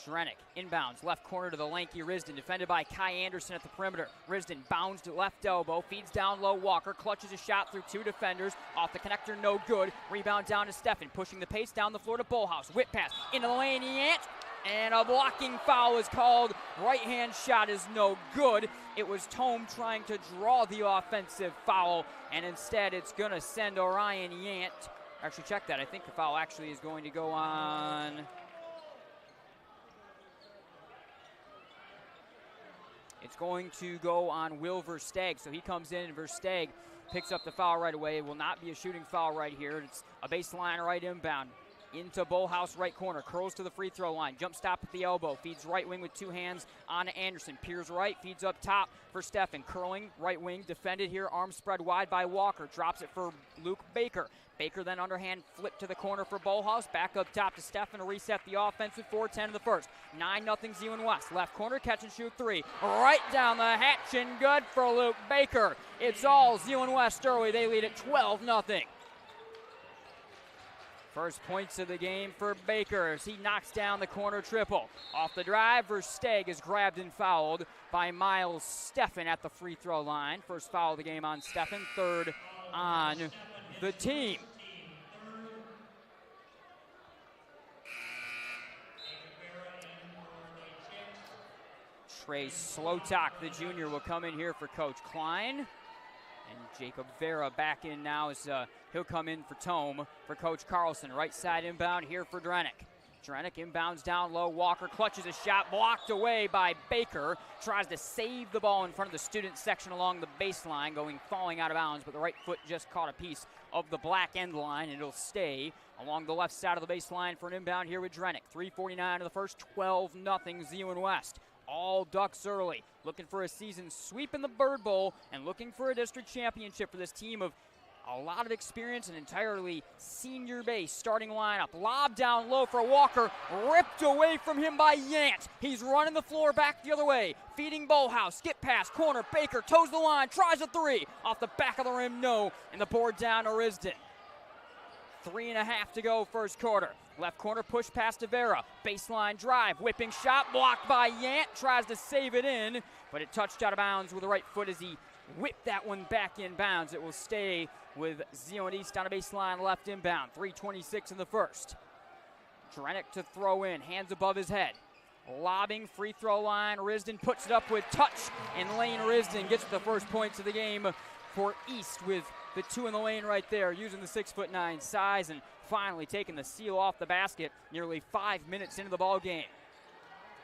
Drenick inbounds, left corner to the lanky Risden, defended by Kai Anderson at the perimeter. Risden bounds to left elbow, feeds down low. Walker clutches a shot through 2 defenders. Off the connector, no good. Rebound down to Steffen, pushing the pace down the floor to Bullhouse. Whip pass into the lane, Yant, and a blocking foul is called. Right-hand shot is no good. It was Tome trying to draw the offensive foul, and instead it's going to send Orion Yant. Actually, check that. I think the foul actually is going to go on... It's going to go on Will Versteg. So he comes in and Versteg picks up the foul right away. It will not be a shooting foul right here. It's a baseline right inbound. Into Bullhouse right corner. Curls to the free throw line. Jump stop at the elbow. Feeds right wing with 2 hands on Anderson. Peers right. Feeds up top for Steffen. Curling right wing. Defended here. Arm spread wide by Walker. Drops it for Luke Baker. Baker then underhand flip to the corner for Bullhouse. Back up top to Steffen to reset the offense with 4:10 in the first. 9-0 Zeeland West. Left corner, catch and shoot 3. Right down the hatch and good for Luke Baker. It's all Zeeland West early. They lead at 12-0. First points of the game for Baker as he knocks down the corner triple. Off the drive, Versteg is grabbed and fouled by Miles Steffen at the free throw line. First foul of the game on Steffen, third on the team. Trey Slotak, the junior, will come in here for Coach Klein. And Jacob Vera back in now as he'll come in for Tome for Coach Carlson. Right side inbound here for Drenick. Drenick inbounds down low. Walker clutches a shot, blocked away by Baker. Tries to save the ball in front of the student section along the baseline, falling out of bounds, but the right foot just caught a piece of the black end line, and it'll stay along the left side of the baseline for an inbound here with Drenick. 3:49 to the first, 12-0 Zeeland West. All Ducks early, looking for a season sweep in the Bird Bowl and looking for a district championship for this team of a lot of experience and entirely senior base starting lineup. Lob down low for Walker, ripped away from him by Yant. He's running the floor back the other way, feeding Bullhouse, skip pass, corner, Baker toes the line, tries a 3, off the back of the rim, no, and the board down to Risden. 3.5 to go first quarter. Left corner push pass to Vera. Baseline drive. Whipping shot blocked by Yant. Tries to save it in, but it touched out of bounds with the right foot as he whipped that one back in bounds. It will stay with Zeeland East on a baseline left inbound. 3:26 in the first. Drenick to throw in. Hands above his head. lobbing, free throw line. Risdon puts it up with touch, and Lane Risdon gets the first points of the game for East with the 2 in the lane right there, using the 6'9" size and finally taking the seal off the basket nearly 5 minutes into the ball game.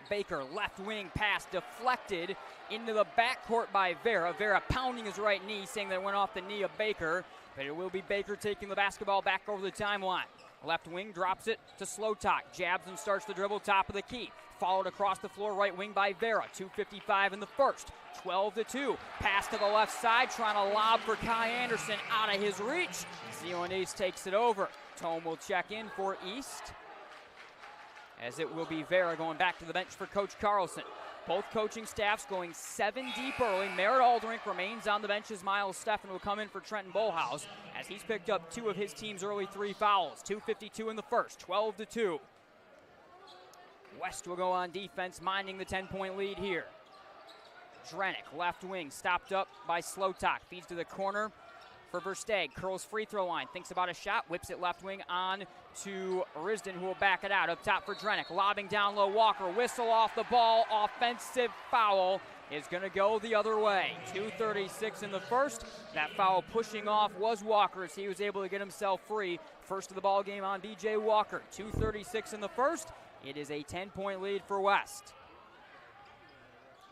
Baker, left wing pass deflected into the backcourt by Vera. Vera pounding his right knee, saying that it went off the knee of Baker, but it will be Baker taking the basketball back over the timeline. Left wing drops it to Slotok, jabs and starts the dribble, top of the key. Followed across the floor, right wing by Vera. 2:55 in the first, 12-2. Pass to the left side, trying to lob for Kai Anderson, out of his reach. Zeeland East takes it over. Tome will check in for East, as it will be Vera going back to the bench for Coach Carlson. Both coaching staffs going 7 deep early. Merritt Aldrink remains on the bench as Miles Steffen will come in for Trenton Bullhouse, as he's picked up 2 of his team's early 3 fouls. 2:52 in the first, 12-2. West will go on defense, minding the 10-point lead here. Drenick, left wing, stopped up by Slotok. Feeds to the corner for Versteeg. Curls free throw line, thinks about a shot, whips it left wing on to Risdon, who will back it out. Up top for Drenick, lobbing down low, Walker, whistle off the ball, offensive foul is going to go the other way. 2:36 in the first. That foul pushing off was Walker, as he was able to get himself free. First of the ball game on B.J. Walker. 2:36 in the first. It is a 10-point lead for West.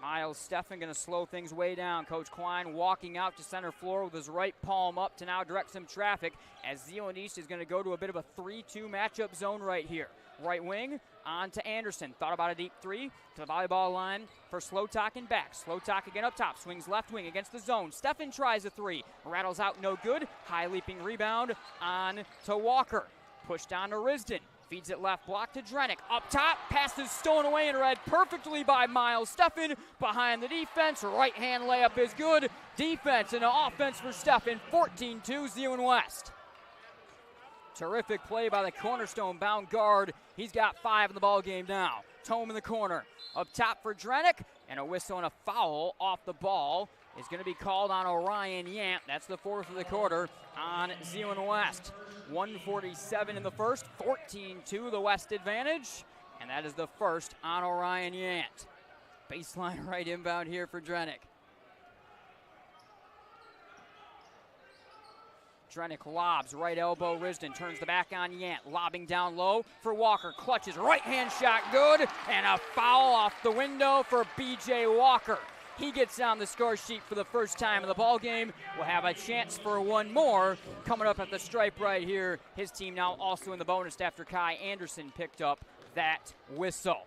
Miles Steffen going to slow things way down. Coach Klein walking out to center floor with his right palm up to now direct some traffic, as Zeeland East is going to go to a bit of a 3-2 matchup zone right here. Right wing on to Anderson. Thought about a deep 3 to the volleyball line for Slotok and back. Slotok again up top. Swings left wing against the zone. Steffen tries a 3. Rattles out, no good. High leaping rebound on to Walker. Pushed down to Risdon. Feeds it left block to Drenick. Up top, pass is stolen away and read perfectly by Miles Steffen. Behind the defense, right hand layup is good. Defense and offense for Steffen. 14-2 Zeeland West. Terrific play by the cornerstone bound guard. He's got 5 in the ball game now. Tome in the corner. Up top for Drenick, and a whistle and a foul off the ball is going to be called on Orion Yant. That's the 4th of the quarter on Zeeland West. 1:47 in the first, 14-2 the West advantage, and that is the first on Orion Yant. Baseline right inbound here for Drenick. Drenick lobs, right elbow, Risdon turns the back on Yant, lobbing down low for Walker, clutches, right hand shot good, and a foul off the window for B.J. Walker. He gets on the score sheet for the first time in the ball game. We'll have a chance for one more coming up at the stripe right here. His team now also in the bonus after Kai Anderson picked up that whistle.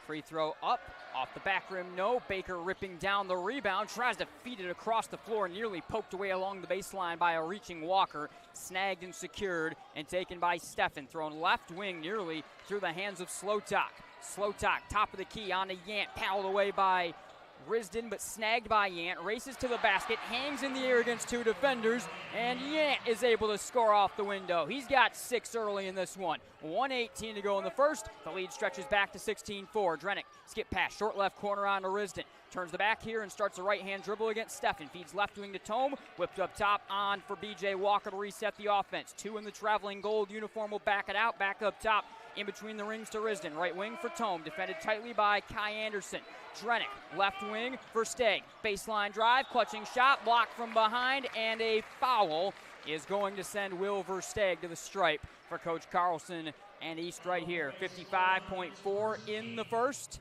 Free throw up, off the back rim, no. Baker ripping down the rebound, tries to feed it across the floor, nearly poked away along the baseline by a reaching Walker. Snagged and secured and taken by Steffen. Thrown left wing nearly through the hands of Slotok. Slotok, top of the key, on to Yant, paddled away by Risdon, but snagged by Yant, races to the basket, hangs in the air against 2 defenders, and Yant is able to score off the window. He's got 6 early in this one. 1:18 to go in the first. The lead stretches back to 16-4. Drenick, skip pass, short left corner on to Risdon. Turns the back here and starts a right-hand dribble against Steffen. Feeds left wing to Tome, whipped up top on for B.J. Walker to reset the offense. 2 in the traveling gold uniform will back it out, back up top. In between the rings to Risdon. Right wing for Tome. Defended tightly by Kai Anderson. Drenick, left wing for Steg. Baseline drive, clutching shot, blocked from behind, and a foul is going to send Will Versteeg to the stripe for Coach Carlson and East right here. 55.4 in the first.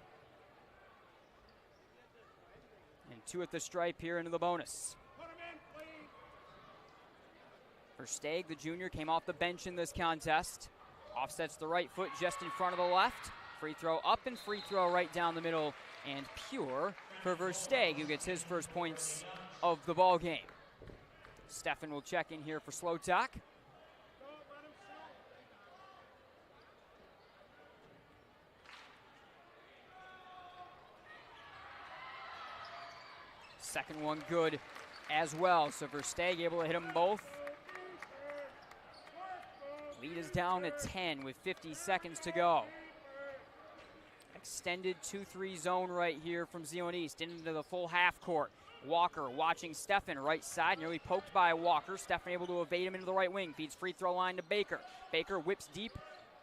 And 2 at the stripe here into the bonus. Versteeg, the junior, came off the bench in this contest. Offsets the right foot just in front of the left. Free throw up and free throw right down the middle, and pure for Versteeg, who gets his first points of the ball game. Steffen will check in here for Slotok. Second one good as well, so Versteeg able to hit them both. Lead is down to 10 with 50 seconds to go. Extended 2-3 zone right here from Zeeland East into the full half court. Walker watching Stefan right side, nearly poked by Walker. Stefan able to evade him into the right wing. Feeds free throw line to Baker. Baker whips deep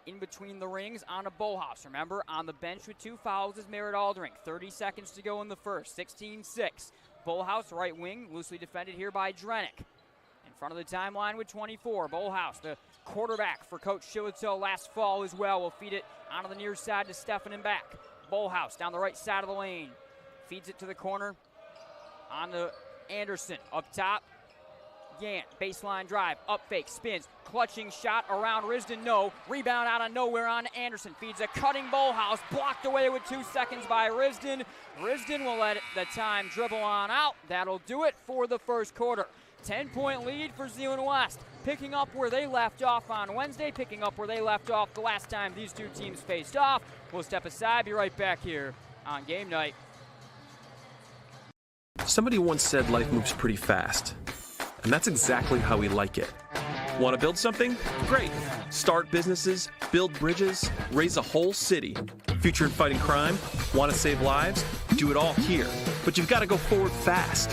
in between the rings on a Bullhouse. Remember, on the bench with 2 fouls is Merritt Aldrink. 30 seconds to go in the first. 16-6. Bullhouse right wing, loosely defended here by Drenick. In front of the timeline with 24. Bullhouse, the quarterback for Coach Shillito last fall as well, will feed it onto the near side to Stefan and back. Bullhouse down the right side of the lane. Feeds it to the corner. On to Anderson, up top. Gant, baseline drive, up fake, spins, clutching shot around Risden, no. Rebound out of nowhere on Anderson. Feeds a cutting Bullhouse, blocked away with 2 seconds by Risden. Risden will let the time dribble on out. That'll do it for the first quarter. 10-point lead for Zeeland West. Picking up where they left off on Wednesday, picking up where they left off the last time these two teams faced off. We'll step aside, be right back here on Game Night. Somebody once said life moves pretty fast, and that's exactly how we like it. Want to build something? Great. Start businesses, build bridges, raise a whole city. Future in fighting crime? Want to save lives? Do it all here. But you've got to go forward fast.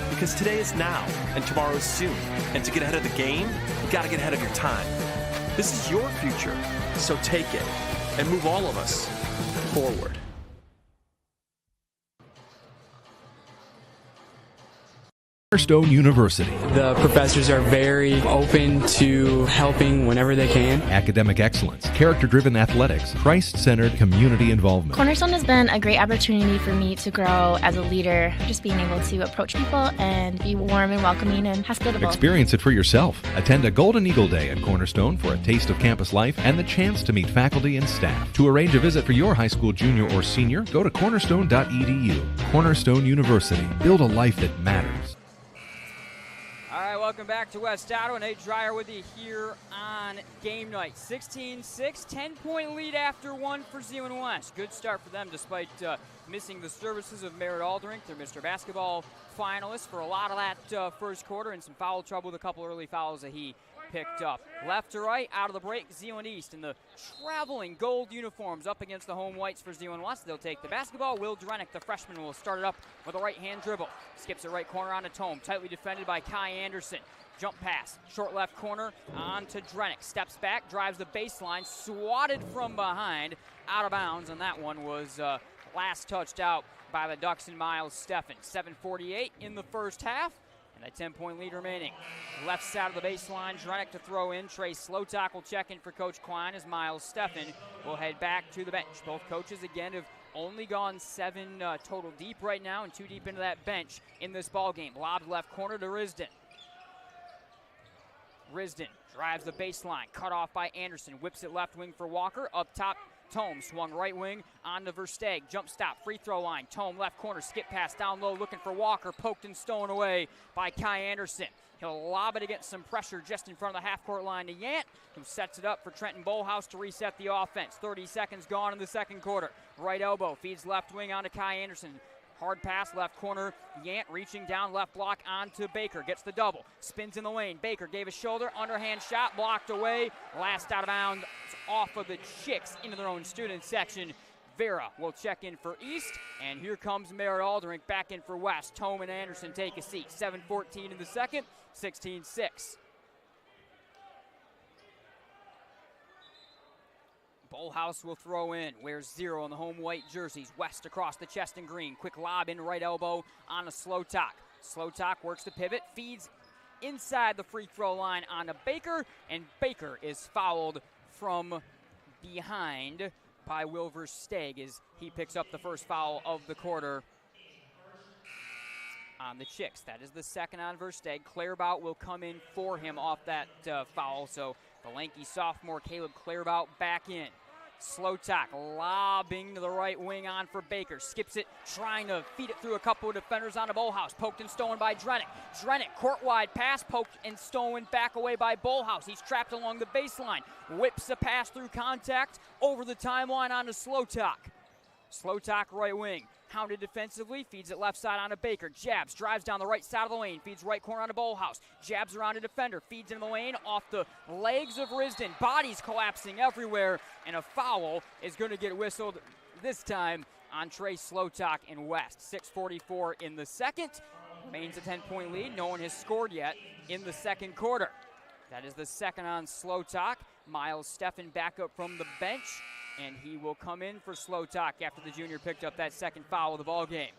Because today is now, and tomorrow is soon. And to get ahead of the game, you got to get ahead of your time. This is your future, so take it and move all of us forward. Cornerstone University. The professors are very open to helping whenever they can. Academic excellence, character-driven athletics, Christ-centered community involvement. Cornerstone has been a great opportunity for me to grow as a leader, just being able to approach people and be warm and welcoming and hospitable. Experience it for yourself. Attend a Golden Eagle Day at Cornerstone for a taste of campus life and the chance to meet faculty and staff. To arrange a visit for your high school junior or senior, go to cornerstone.edu. Cornerstone University. Build a life that matters. All right, welcome back to West Ottawa. Nate Dreyer with you here on Game Night. 16-6, 10-point lead after one for Zeeland West. Good start for them despite missing the services of Merritt Aldrink, their Mr. Basketball finalist, for a lot of that first quarter and some foul trouble with a couple early fouls that he picked up. Left to right, out of the break, Zeeland East in the traveling gold uniforms up against the home whites for Zeeland West. They'll take the basketball. Will Drenick, the freshman, will start it up with a right-hand dribble. Skips it right corner onto Tome, tightly defended by Kai Anderson. Jump pass, short left corner, on to Drenick. Steps back, drives the baseline, swatted from behind, out of bounds, and that one was last touched out by the Ducks and Miles Stefan. 7:48 in the first half. And a 10-point lead remaining. Left side of the baseline, Drenick to throw in. Trey Slotak will check in for Coach Klein as Miles Stefan will head back to the bench. Both coaches, again, have only gone 7 total deep right now and 2 deep into that bench in this ball game. Lobbed left corner to Risden. Risden drives the baseline, cut off by Anderson. Whips it left wing for Walker. Up top, Tome swung right wing on to Versteeg. Jump stop, free throw line. Tome left corner, skip pass down low, looking for Walker. Poked and stolen away by Kai Anderson. He'll lob it against some pressure just in front of the half-court line to Yant, who sets it up for Trenton Bullhouse to reset the offense. 30 seconds gone in the second quarter. Right elbow, feeds left wing onto Kai Anderson. Hard pass, left corner. Yant reaching down, left block onto Baker. Gets the double. Spins in the lane. Baker gave a shoulder. Underhand shot, blocked away. Last out of bounds, off of the Chicks into their own student section. Vera will check in for East. And here comes Merritt Aldrink back in for West. Tome and Anderson take a seat. 7:14 in the second, 16-6. Bullhouse will throw in, wears 0 in the home white jerseys. West across the chest and green. Quick lob in right elbow on a Slotak. Slotak works the pivot, feeds inside the free throw line on a Baker, and Baker is fouled from behind by Will Versteeg as he picks up the first foul of the quarter on the Chicks. That is the second on Versteeg. Clairbout will come in for him off that foul, so the lanky sophomore Caleb Clairbout back in. Slotak lobbing to the right wing on for Baker. Skips it, trying to feed it through a couple of defenders on a Bullhouse. Poked and stolen by Drenick. Drenick, court-wide pass, poked and stolen back away by Bullhouse. He's trapped along the baseline. Whips a pass through contact over the timeline onto Slotak. Slotak right wing. Hounded defensively, feeds it left side onto Baker. Jabs, drives down the right side of the lane, feeds right corner onto Bullhouse. Jabs around a defender, feeds in the lane off the legs of Risden. Bodies collapsing everywhere, and a foul is going to get whistled this time Entree Slotak and West. 6:44 in the second. Remains a 10-point lead. No one has scored yet in the second quarter. That is the second on Slotak. Miles Steffen back up from the bench, and he will come in for Slotak after the junior picked up that second foul of the ball game.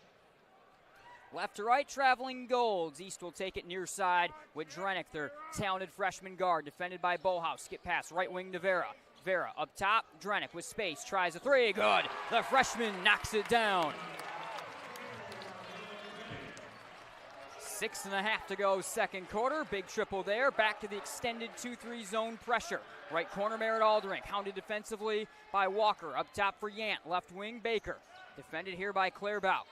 Left to right, traveling Golds. East will take it near side with Drenick, their talented freshman guard, defended by Bolhouse. Skip pass, right wing to Vera. Vera up top, Drenick with space, tries a three, good. The freshman knocks it down. 6.5 to go, second quarter. Big triple there. Back to the extended 2-3 zone pressure. Right corner, Merritt Aldrink. Hounded defensively by Walker. Up top for Yant. Left wing, Baker. Defended here by Clairbout.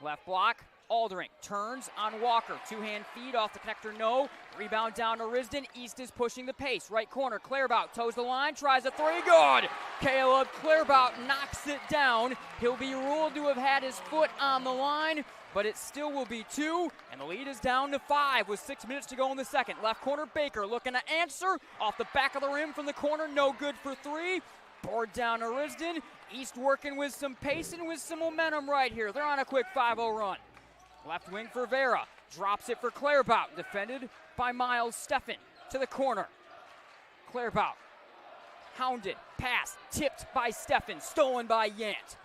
Left block, Aldrink. Turns on Walker. Two-hand feed off the connector, no. Rebound down to Risden. East is pushing the pace. Right corner, Clairbout toes the line. Tries a three, good. Caleb Clairbout knocks it down. He'll be ruled to have had his foot on the line, but it still will be 2, and the lead is down to 5 with 6 minutes to go in the second. Left corner, Baker looking to answer. Off the back of the rim from the corner, no good for 3. Board down to Risden. East working with some pace and with some momentum right here. They're on a quick 5-0 run. Left wing for Vera. Drops it for Clairbout. Defended by Miles Steffen to the corner. Clairbout. Hounded. Pass. Tipped by Steffen. Stolen by Yant.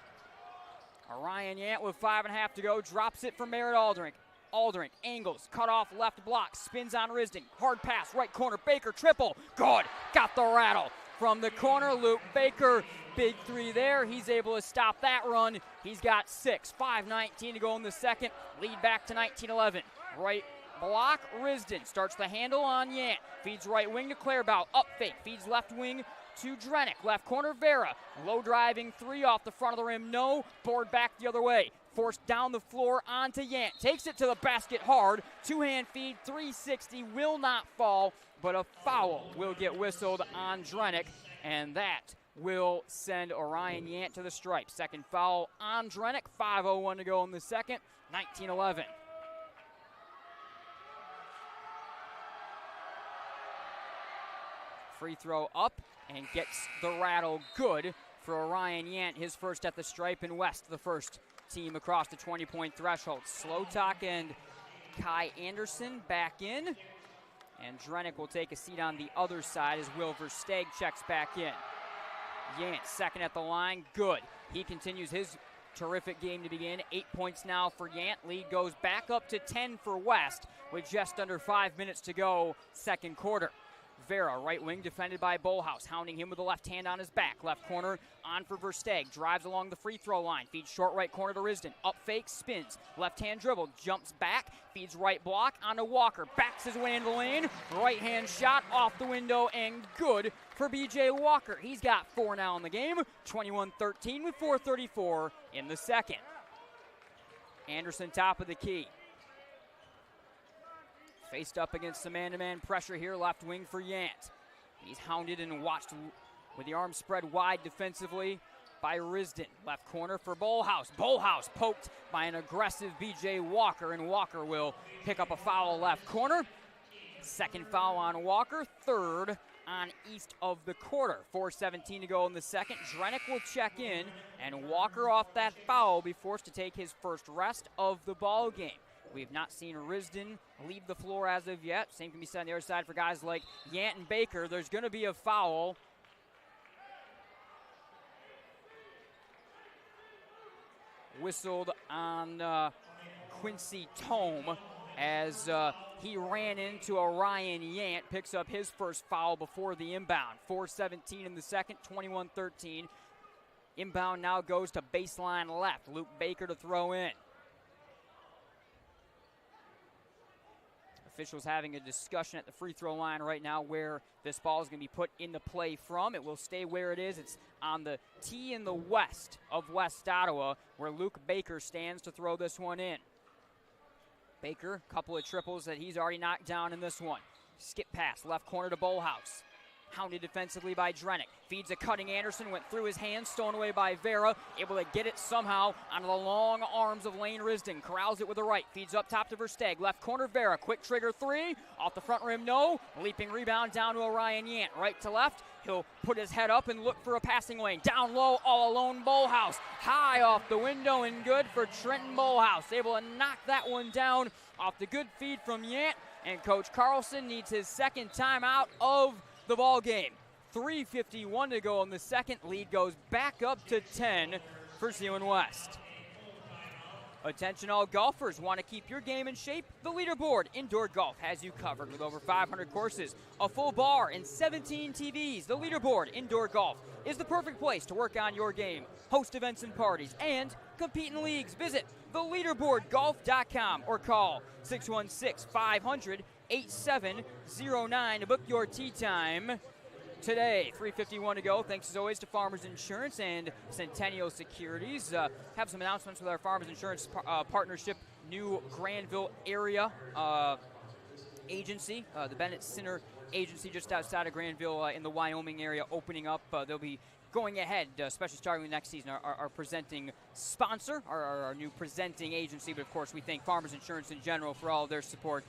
Orion Yant with 5.5 to go, drops it for Merritt Aldrink. Aldrink angles, cut off left block, spins on Risden. Hard pass, right corner, Baker triple, good. Got the rattle from the corner. Luke Baker, big 3 there. He's able to stop that run. He's got 6, 5:19 to go in the second. Lead back to 19-11. Right block, Risden starts the handle on Yant. Feeds right wing to Clairbout, up fake, feeds left wing to Drenick. Left corner, Vera. Low driving 3 off the front of the rim, no. Board back the other way. Forced down the floor onto Yant. Takes it to the basket hard. Two-hand feed, 360, will not fall, but a foul will get whistled on Drenick, and that will send Orion Yant to the stripe. Second foul on Drenick, 5:01 to go in the second, 19-11. Free throw up and gets the rattle good for Orion Yant, his first at the stripe, and West, the first team across the 20-point threshold. Slotak and Kai Anderson back in, and Drenick will take a seat on the other side as Will Versteeg checks back in. Yant, second at the line, good. He continues his terrific game to begin. 8 points now for Yant. Lead goes back up to 10 for West with just under 5 minutes to go, second quarter. Vera, right wing, defended by Bolhouse, hounding him with the left hand on his back. Left corner, on for Versteeg, drives along the free throw line, feeds short right corner to Risden, up fake, spins, left hand dribble, jumps back, feeds right block onto Walker, backs his way into the lane, right hand shot off the window, and good for BJ Walker. He's got 4 now in the game, 21-13 with 4:34 in the second. Anderson top of the key. Faced up against some man-to-man pressure here, left wing for Yant. He's hounded and watched with the arms spread wide defensively by Risden. Left corner for Bolhouse. Bolhouse poked by an aggressive BJ Walker, and Walker will pick up a foul left corner. Second foul on Walker, third on East of the quarter. 4:17 to go in the second. Drenick will check in, and Walker off that foul will be forced to take his first rest of the ball game. We have not seen Risden leave the floor as of yet. Same can be said on the other side for guys like Yant and Baker. There's going to be a foul. Whistled on Quincy Tome as he ran into Orion Yant. Picks up his first foul before the inbound. 4:17 in the second, 21-13. Inbound now goes to baseline left. Luke Baker to throw in. Officials having a discussion at the free throw line right now where this ball is going to be put into play from. It will stay where it is. It's on the tee in the west of West Ottawa where Luke Baker stands to throw this one in. Baker, couple of triples that he's already knocked down in this one. Skip pass, left corner to Bolhouse. hounded defensively by Drenick. Feeds a cutting Anderson, went through his hands, stolen away by Vera. Able to get it somehow onto the long arms of Lane Risden. Corrals it with the right, feeds up top to Versteeg. Left corner, Vera, quick trigger three. Off the front rim, no. Leaping rebound down to Orion Yant. Right to left, he'll put his head up and look for a passing lane. Down low, all alone, Bolhouse. High off the window and good for Trenton Bolhouse. Able to knock that one down off the good feed from Yant. And Coach Carlson needs his second timeout of the ball game. 3:51 to go in the second. Lead goes back up to 10 for Zeeland West. Attention all golfers, want to keep your game in shape? The Leaderboard Indoor Golf has you covered with over 500 courses, a full bar, and 17 TVs. The Leaderboard Indoor Golf is the perfect place to work on your game, host events and parties, and compete in leagues. Visit theleaderboardgolf.com or call 616-500-8709 to book your tee time today. 3:51 to go. Thanks as always to Farmers Insurance and Centennial Securities. Have some announcements with our Farmers Insurance partnership. New Granville area agency, the Bennett Center agency just outside of Granville in the Wyoming area opening up. They'll be going ahead, especially starting with next season, our presenting sponsor, our new presenting agency. But of course, we thank Farmers Insurance in general for all of their support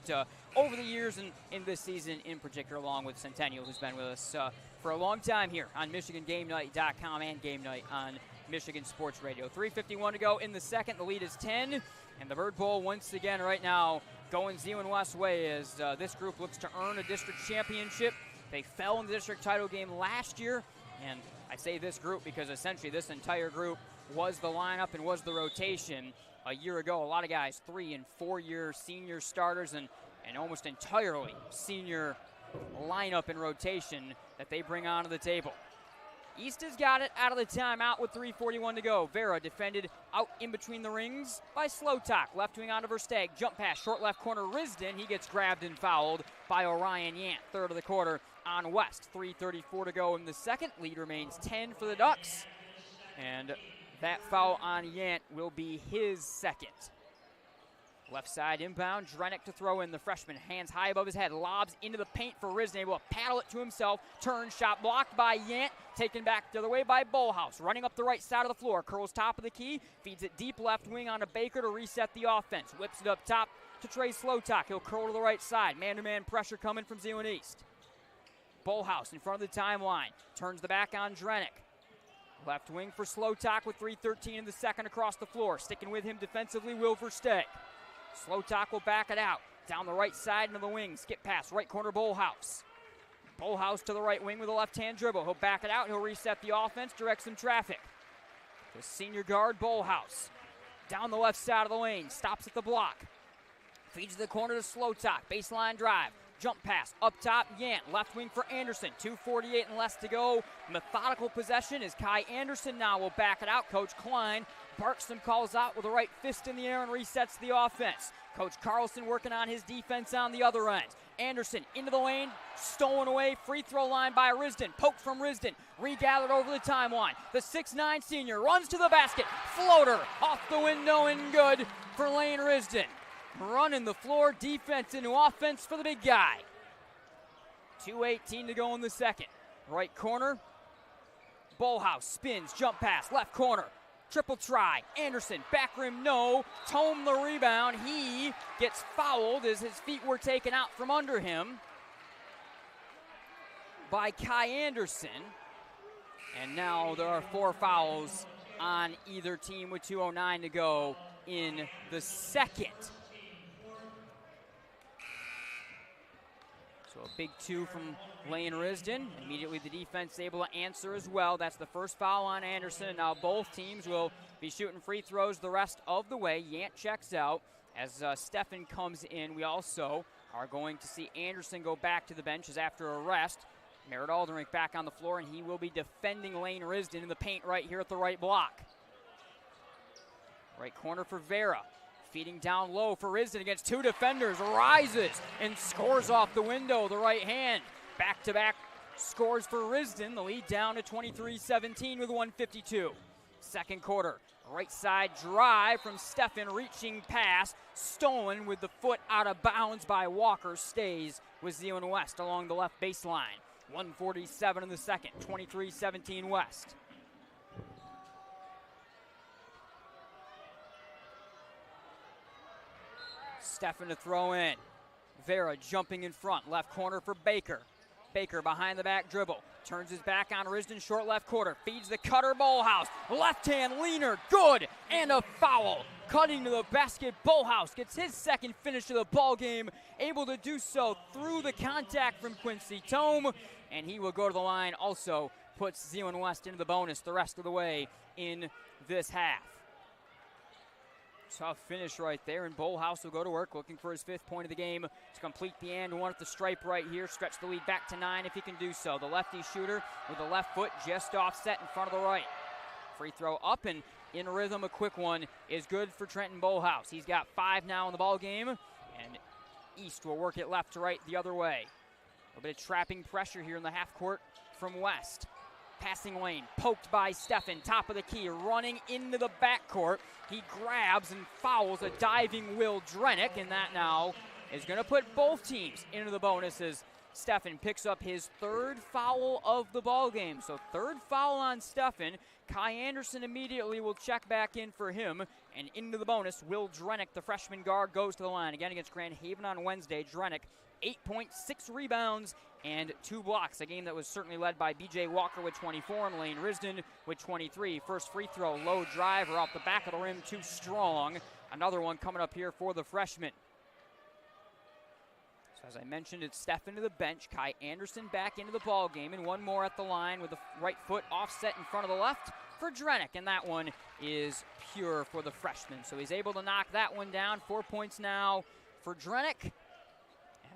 over the years and in this season in particular, along with Centennial, who's been with us for a long time here on MichiganGameNight.com and Game Night on Michigan Sports Radio. 3:51 to go in the second. The lead is 10, and the Bird Bowl once again right now going Zeeland West way as this group looks to earn a district championship. They fell in the district title game last year, and I say this group because essentially this entire group was the lineup and was the rotation a year ago. A lot of guys 3- and 4-year senior starters and almost entirely senior lineup and rotation that they bring onto the table. East has got it out of the timeout with 3:41 to go. Vera defended out in between the rings by Slowtalk. Left wing onto Versteeg. Jump pass, short left corner, Risden. He gets grabbed and fouled by Orion Yant. Third of the quarter on West. 3:34 to go in the second. Lead remains 10 for the Ducks. And that foul on Yant will be his second. Left side inbound, Drenick to throw in. The freshman, hands high above his head, lobs into the paint for Risden, able to paddle it to himself. Turn shot blocked by Yant, taken back the other way by Bolhouse. Running up the right side of the floor, curls top of the key, feeds it deep left wing onto Baker to reset the offense. Whips it up top to Trey Slowtalk. He'll curl to the right side. Man-to-man pressure coming from Zeeland East. Bolhouse in front of the timeline, turns the back on Drenick. Left wing for Slowtalk with 3:13 in the second across the floor. Sticking with him defensively, Will Versteeg. Slowtalk will back it out. Down the right side into the wing. Skip pass, right corner Bolhouse. Bolhouse to the right wing with a left-hand dribble. He'll back it out. He'll reset the offense, direct some traffic. The senior guard, Bolhouse. Down the left side of the lane. Stops at the block. Feeds to the corner to Slowtalk. Baseline drive. Jump pass. Up top, Yant. Left wing for Anderson. 2:48 and less to go. Methodical possession as Kai Anderson now will back it out. Coach Klein barks some calls out with a right fist in the air and resets the offense. Coach Carlson working on his defense on the other end. Anderson into the lane, stolen away, free throw line by Risden. Poked from Risden, regathered over the timeline. The 6'9 senior runs to the basket. Floater off the window and good for Lane Risden. Running the floor, defense into offense for the big guy. 2:18 to go in the second. Right corner, Bolhouse spins, jump pass, left corner. Triple try, Anderson, back rim, no. Tome the rebound, he gets fouled as his feet were taken out from under him by Kai Anderson. And now there are 4 fouls on either team with 2:09 to go in the second. So a big 2 from Lane Risden. Immediately the defense able to answer as well. That's the first foul on Anderson. And now both teams will be shooting free throws the rest of the way. Yant checks out as Stefan comes in. We also are going to see Anderson go back to the bench as after a rest. Merritt Aldrich back on the floor, and he will be defending Lane Risden in the paint right here at the right block. Right corner for Vera. Feeding down low for Risden against 2 defenders. Rises and scores off the window, the right hand. Back-to-back scores for Risden. The lead down to 23-17 with 1:52. Second quarter. Right side drive from Stefan, reaching pass. Stolen with the foot out of bounds by Walker. Stays with Zeeland West along the left baseline. 1:47 in the second, 23-17 West. Steffen to throw in. Vera jumping in front, left corner for Baker. Baker behind the back dribble, turns his back on Risden, short left quarter, feeds the cutter, Bolhouse, left hand leaner, good, and a foul. Cutting to the basket, Bolhouse gets his second finish of the ball game, able to do so through the contact from Quincy Tome, and he will go to the line, also puts Zeeland West into the bonus the rest of the way in this half. Tough finish right there, and Bolhouse will go to work looking for his 5th point of the game to complete the and one at the stripe right here. Stretch the lead back to 9 if he can do so. The lefty shooter with the left foot just offset in front of the right. Free throw up and in rhythm, a quick one is good for Trenton Bolhouse. He's got 5 now in the ball game, and East will work it left to right the other way. A bit of trapping pressure here in the half court from West. Passing lane, poked by Steffen, top of the key, running into the backcourt. He grabs and fouls a diving Will Drenick, and that now is going to put both teams into the bonuses. Steffen picks up his 3rd foul of the ball game. So 3rd foul on Steffen. Kai Anderson immediately will check back in for him, and into the bonus, Will Drenick, the freshman guard, goes to the line. Again against Grand Haven on Wednesday. Drenick, 8.6 rebounds and 2 blocks. A game that was certainly led by B.J. Walker with 24 and Lane Risden with 23. First free throw, low driver off the back of the rim, too strong. Another one coming up here for the freshman. So as I mentioned, it's Steffen to the bench. Kai Anderson back into the ball game, and one more at the line with the right foot offset in front of the left for Drenick, and that one is pure for the freshman. So he's able to knock that one down. 4 points now for Drenick.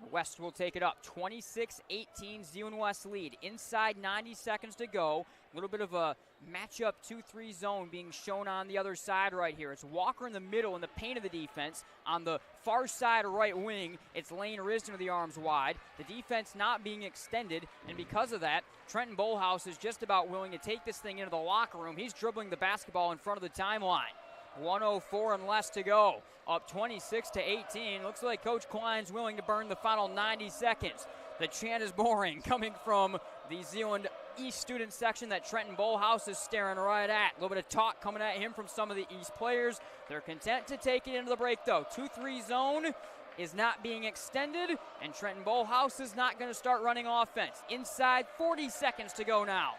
West will take it up, 26-18, Zeeland West lead. Inside 90 seconds to go. A little bit of a matchup 2-3 zone being shown on the other side right here. It's Walker in the middle in the paint of the defense. On the far side right wing, it's Lane Risden with the arms wide. The defense not being extended, and because of that, Trenton Bolhouse is just about willing to take this thing into the locker room. He's dribbling the basketball in front of the timeline. 1:04 and less to go. Up 26-18. Looks like Coach Klein's willing to burn the final 90 seconds. The chant is boring, coming from the Zeeland East student section that Trenton Bolhouse is staring right at. A little bit of talk coming at him from some of the East players. They're content to take it into the break, though. 2-3 zone is not being extended, and Trenton Bolhouse is not going to start running offense. Inside 40 seconds to go now.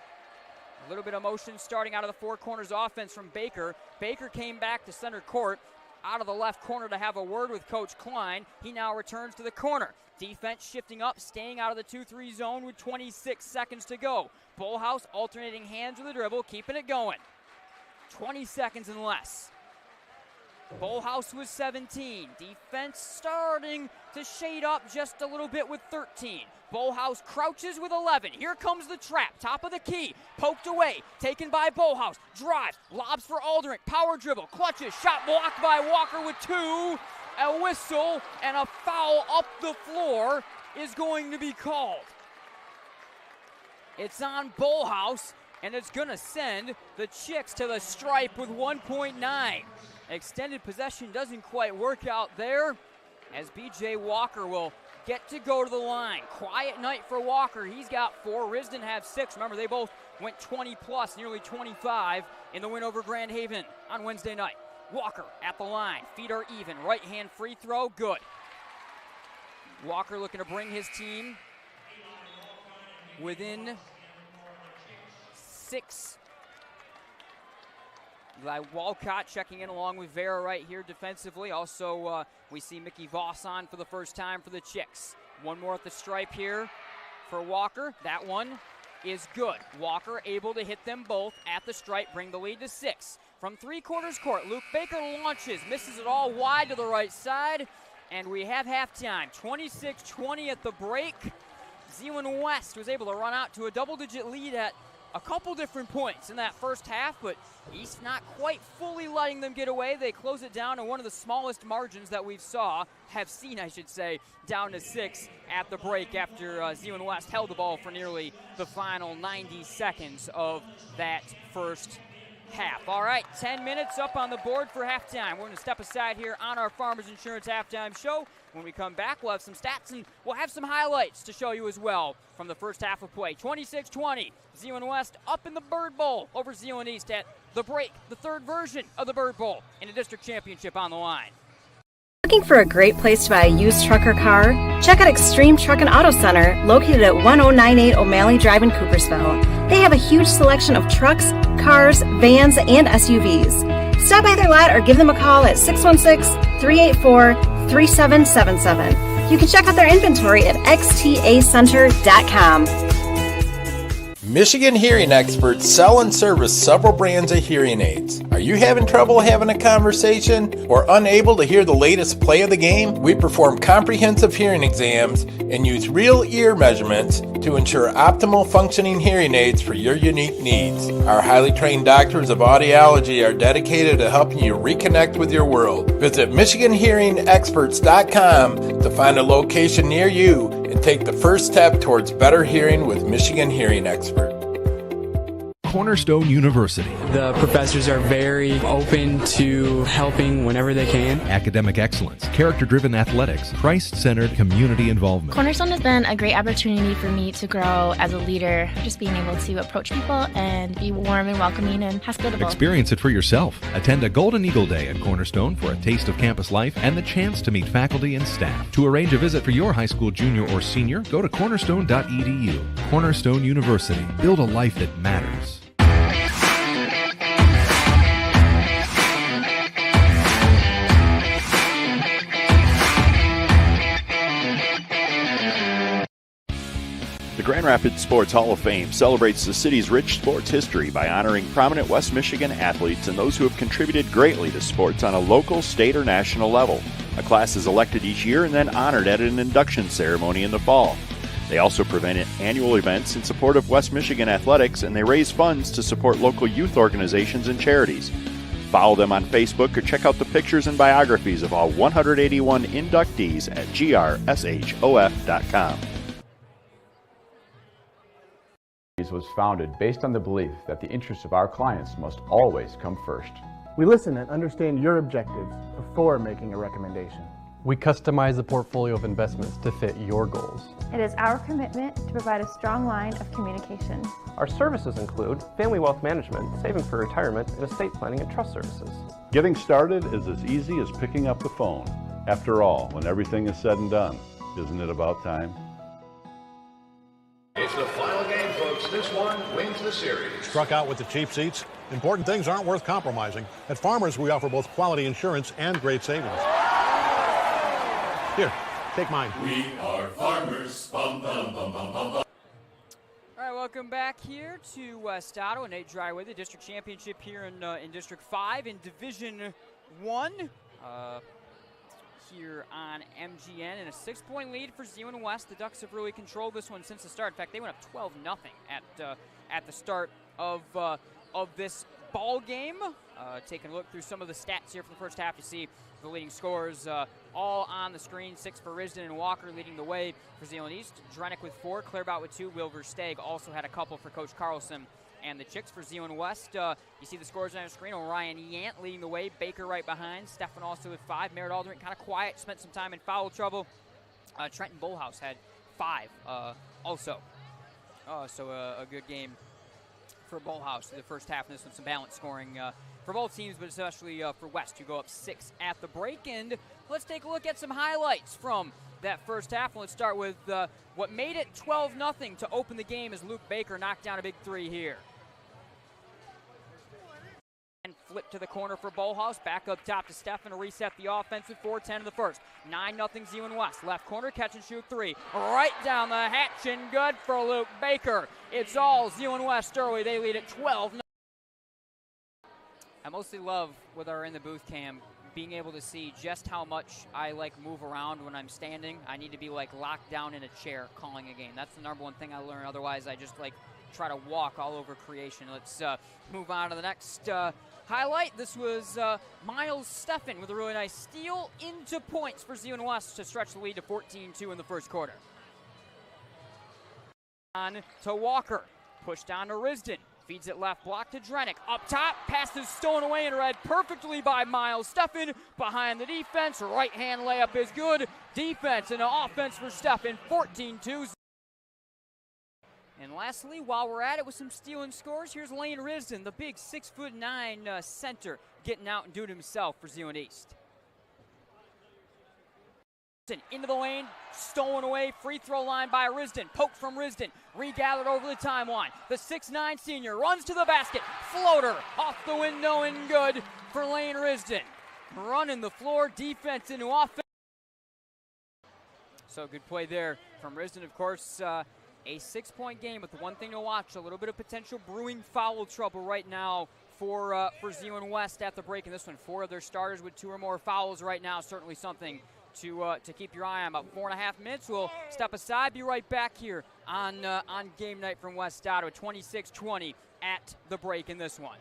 A little bit of motion starting out of the four corners offense from Baker. Baker came back to center court out of the left corner to have a word with Coach Klein. He now returns to the corner. Defense shifting up, staying out of the 2-3 zone with 26 seconds to go. Bolhouse alternating hands with the dribble, keeping it going. 20 seconds and less. Bolhouse with 17. Defense starting to shade up just a little bit with 13. Bolhouse crouches with 11. Here comes the trap. Top of the key. Poked away. Taken by Bolhouse. Drives. Lobs for Aldrich. Power dribble. Clutches. Shot blocked by Walker with 2. A whistle and a foul up the floor is going to be called. It's on Bolhouse, and it's going to send the Chicks to the stripe with 1.9. Extended possession doesn't quite work out there, as B.J. Walker will get to go to the line. Quiet night for Walker. He's got 4. Risden have 6. Remember, they both went 20-plus, nearly 25 in the win over Grand Haven on Wednesday night. Walker at the line. Feet are even. Right-hand free throw, good. Walker looking to bring his team within 6. Eli Walcott checking in along with Vera right here defensively. Also, we see Mickey Voss on for the first time for the Chicks. One more at the stripe here for Walker. That one is good. Walker able to hit them both at the stripe, bring the lead to 6. From 3/4 court, Luke Baker launches, misses it all wide to the right side, and we have halftime. 26-20 at the break. Zeeland West was able to run out to a double-digit lead at a couple different points in that first half, but East not quite fully letting them get away. They close it down to one of the smallest margins that we've seen, down to 6 at the break after Zeeland West held the ball for nearly the final 90 seconds of that first half. All right, 10 minutes up on the board for halftime. We're going to step aside here on our Farmers Insurance halftime show. When we come back, we'll have some stats and we'll have some highlights to show you as well from the first half of play. 26-20, Zeeland West up in the Bird Bowl over Zeeland East at the break, the third version of the Bird Bowl in a district championship on the line. Looking for a great place to buy a used truck or car? Check out Extreme Truck and Auto Center, located at 1098 O'Malley Drive in Coopersville. They have a huge selection of trucks, cars, vans, and SUVs. Stop by their lot or give them a call at 616-384-3777. You can check out their inventory at xtacenter.com. Michigan hearing experts sell and service several brands of hearing aids. Are you having trouble having a conversation or unable to hear the latest play of the game? We perform comprehensive hearing exams and use real ear measurements to ensure optimal functioning hearing aids for your unique needs. Our highly trained doctors of audiology are dedicated to helping you reconnect with your world. Visit MichiganHearingExperts.com to find a location near you and take the first step towards better hearing with Michigan Hearing Expert. Cornerstone University. The professors are very open to helping whenever they can. Academic excellence, character-driven athletics, Christ-centered community involvement. Cornerstone has been a great opportunity for me to grow as a leader, just being able to approach people and be warm and welcoming and hospitable. Experience it for yourself. Attend a Golden Eagle Day at Cornerstone for a taste of campus life and the chance to meet faculty and staff. To arrange a visit for your high school junior or senior, go to cornerstone.edu. Cornerstone University. Build a life that matters. The Grand Rapids Sports Hall of Fame celebrates the city's rich sports history by honoring prominent West Michigan athletes and those who have contributed greatly to sports on a local, state, or national level. A class is elected each year and then honored at an induction ceremony in the fall. They also prevent annual events in support of West Michigan athletics, and they raise funds to support local youth organizations and charities. Follow them on Facebook or check out the pictures and biographies of all 181 inductees at grshof.com. Was founded based on the belief that the interests of our clients must always come first. We listen and understand your objectives before making a recommendation. We customize the portfolio of investments to fit your goals. It is our commitment to provide a strong line of communication. Our services include family wealth management, saving for retirement, and estate planning and trust services. Getting started is as easy as picking up the phone. After all, when everything is said and done, isn't it about time? It's the final game, folks. This one wins the series. Struck out with the cheap seats? Important things aren't worth compromising. At Farmers, we offer both quality insurance and great savings. Here, take mine. We are Farmers. Bum, bum, bum, bum, bum, bum. All right, welcome back here to Ottawa. Nate Dry with the district championship here in District 5 in Division 1. Here on MGN, and a 6-point lead for Zeeland West. The Ducks have really controlled this one since the start. In fact, they went up 12-0 at the start of this ball game. Taking a look through some of the stats here for the first half, you see the leading scorers all on the screen. 6 for Risden and Walker leading the way for Zeeland East. Drenick with 4, Clairbout with 2. Wilbur Stagg also had a couple for Coach Carlson. And the Chicks for Zeeland West, you see the scores on the screen. Orion Yant leading the way, Baker right behind, Stefan also with 5. Merritt Aldrin kind of quiet, spent some time in foul trouble. Trenton Bullhouse had 5 also. So a good game for Bullhouse in the first half. And this one, some balanced scoring for both teams, but especially for West, who go up 6 at the break. And let's take a look at some highlights from that first half. Let's start with what made it 12-0 to open the game as Luke Baker knocked down a big 3 here. And flip to the corner for Bullhouse. Back up top to Stefan to reset the offense with 4:10 in the first. 9-0 Zeeland West. Left corner, catch and shoot 3. Right down the hatch and good for Luke Baker. It's all Zeeland West early. They lead at 12-0. I mostly love with our in the booth cam being able to see just how much I move around when I'm standing. I need to be locked down in a chair calling a game. That's the number one thing I learned. Otherwise, I just try to walk all over creation. Let's move on to the next highlight. This was Miles Stefan with a really nice steal into points for Zeeland West to stretch the lead to 14-2 in the first quarter. On to Walker. Pushed down to Risden. Feeds it left block to Drenick. Up top, pass is stolen away and read perfectly by Miles Steffen. Behind the defense, right-hand layup is good. Defense and offense for Steffen, 14-2. And lastly, while we're at it with some stealing scores, here's Lane Risden, the big 6'9" center, getting out and doing it himself for Zeeland East. Into the lane, stolen away, free throw line by Risden. Poke from Risden, regathered over the timeline. The 6'9" senior runs to the basket. Floater off the window and good for Lane Risden. Running the floor, defense into offense. So good play there from Risden, of course. A 6-point game with the one thing to watch, a little bit of potential brewing foul trouble right now for Zeeland West at the break in this one. 4 of their starters with 2 or more fouls right now, certainly something to keep your eye on. About 4.5 minutes. We'll step aside, be right back here on game night from West Ottawa. 26-20 at the break in this one.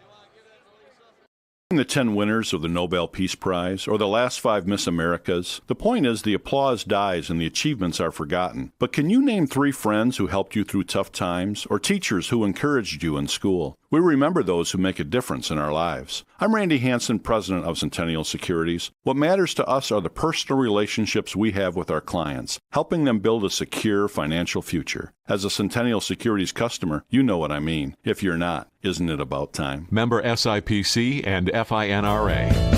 The 10 winners of the Nobel Peace Prize or the last 5 Miss Americas, the point is the applause dies and the achievements are forgotten. But can you name 3 friends who helped you through tough times or teachers who encouraged you in school? We remember those who make a difference in our lives. I'm Randy Hansen, president of Centennial Securities. What matters to us are the personal relationships we have with our clients, helping them build a secure financial future. As a Centennial Securities customer, you know what I mean. If you're not, isn't it about time? Member SIPC and FINRA.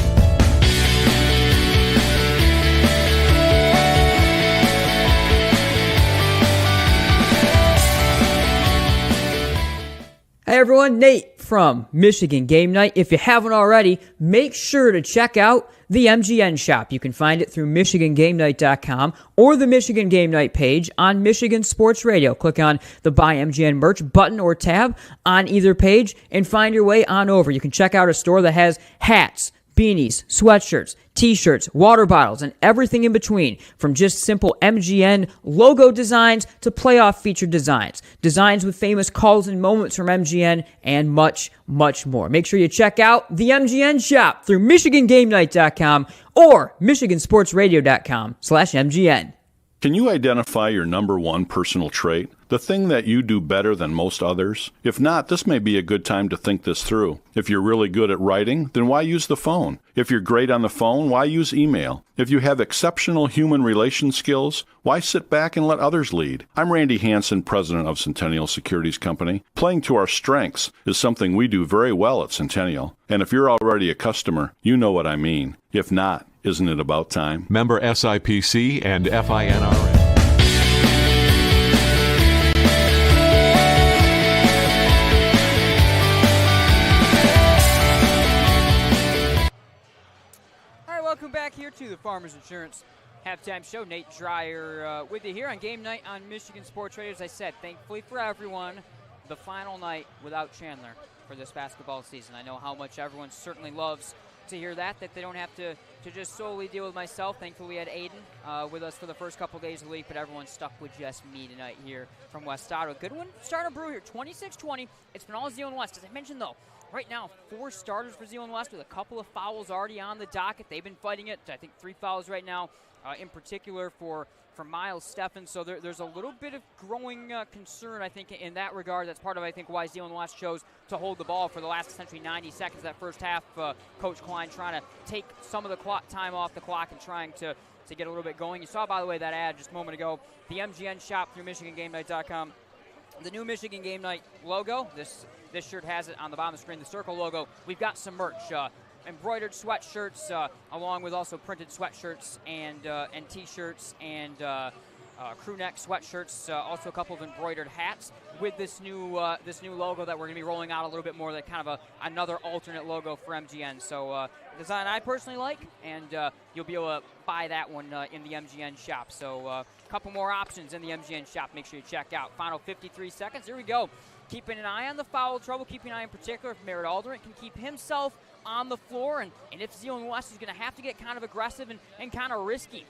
Hey everyone, Nate from Michigan Game Night. If you haven't already, make sure to check out the MGN shop. You can find it through MichiganGameNight.com or the Michigan Game Night page on Michigan Sports Radio. Click on the Buy MGN Merch button or tab on either page and find your way on over. You can check out a store that has hats, beanies, sweatshirts, t-shirts, water bottles, and everything in between, from just simple MGN logo designs to playoff featured designs, designs with famous calls and moments from MGN, and much, much more. Make sure you check out the MGN shop through MichiganGameNight.com or MichiganSportsRadio.com/MGN. Can you identify your number 1 personal trait? The thing that you do better than most others? If not, this may be a good time to think this through. If you're really good at writing, then why use the phone? If you're great on the phone, why use email? If you have exceptional human relation skills, why sit back and let others lead? I'm Randy Hansen, president of Centennial Securities Company. Playing to our strengths is something we do very well at Centennial. And if you're already a customer, you know what I mean. If not, isn't it about time? Member SIPC and FINRA. Welcome back here to the Farmers Insurance Halftime Show. Nate Dreyer with you here on Game Night on Michigan Sports Radio. As I said, thankfully for everyone, the final night without Chandler for this basketball season. I know how much everyone certainly loves to hear that they don't have to just solely deal with myself. Thankfully, we had Aiden with us for the first couple days of the week, but everyone's stuck with just me tonight here from West Ottawa. Good one, starting to brew here, 26-20. It's been all Zeeland West. As I mentioned, though, right now, 4 starters for Zeeland West with a couple of fouls already on the docket. They've been fighting it. I think 3 fouls right now, in particular for Miles Steffen. So there's a little bit of growing concern, I think, in that regard. That's part of, I think, why Zeeland West chose to hold the ball for the last essentially 90 seconds of that first half. Coach Klein trying to take some of the time off the clock and trying to get a little bit going. You saw, by the way, that ad just a moment ago. The MGN shop through MichiganGameNight.com. The new Michigan Game Night logo. This shirt has it on the bottom of the screen, the circle logo. We've got some merch, embroidered sweatshirts, along with also printed sweatshirts and t-shirts and crew neck sweatshirts. Also a couple of embroidered hats with this new logo that we're going to be rolling out a little bit more. That kind of another alternate logo for MGN. So design I personally like, and you'll be able to buy that one in the MGN shop. So a couple more options in the MGN shop. Make sure you check out. Final 53 seconds. Here we go. Keeping an eye on the foul trouble, keeping an eye in particular if Merritt Aldrin can keep himself on the floor, and if Zeeland West is going to have to get kind of aggressive and kind of risky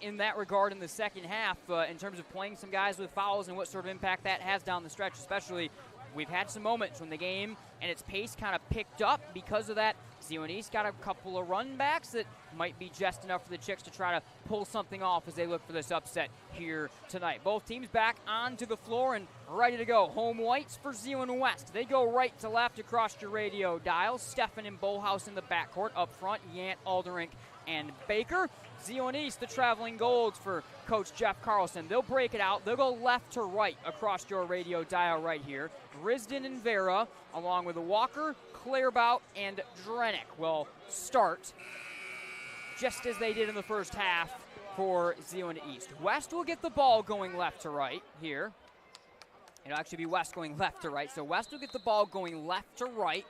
in that regard in the second half in terms of playing some guys with fouls and what sort of impact that has down the stretch, especially We've had some moments when the game and its pace kind of picked up because of that. Zeeland East got a couple of run backs that might be just enough for the Chicks to try to pull something off as they look for this upset here tonight. Both teams back onto the floor and ready to go. Home whites for Zeeland West. They go right to left across your radio dial. Stefan and Bullhouse in the backcourt. Up front, Yant, Alderink, and Baker. Zeeland East, the traveling golds for Coach Jeff Carlson. They'll break it out. They'll go left to right across your radio dial right here. Risden and Vera, along with Walker, Clairbout, and Drenick will start just as they did in the first half for Zeeland East. West will get the ball going left to right here. It'll actually be West going left to right. So West will get the ball going left to right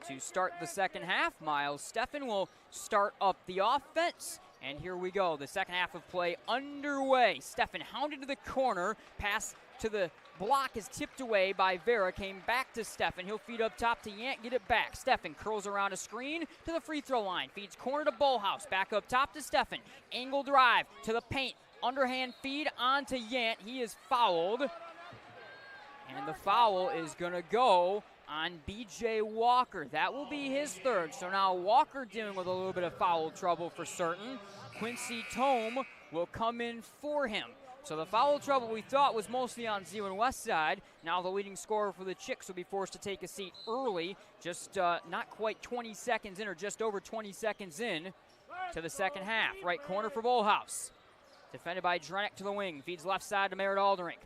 to start the second half. Miles Stefan will start up the offense. And here we go, the second half of play underway. Stefan hounded to the corner, pass to the block is tipped away by Vera, came back to Stefan. He'll feed up top to Yant, get it back. Stefan curls around a screen to the free throw line, feeds corner to Bullhouse, back up top to Stefan. Angle drive to the paint, underhand feed onto Yant. He is fouled, and the foul is gonna go on B.J. Walker. That will be his third. So now Walker dealing with a little bit of foul trouble for certain. Quincy Tome will come in for him. So the foul trouble we thought was mostly on Zeeland West side. Now the leading scorer for the Chicks will be forced to take a seat early. Just not quite 20 seconds in, or just over 20 seconds in to the second half. Right corner for Bullhouse. Defended by Drenick to the wing. Feeds left side to Merritt Alderink.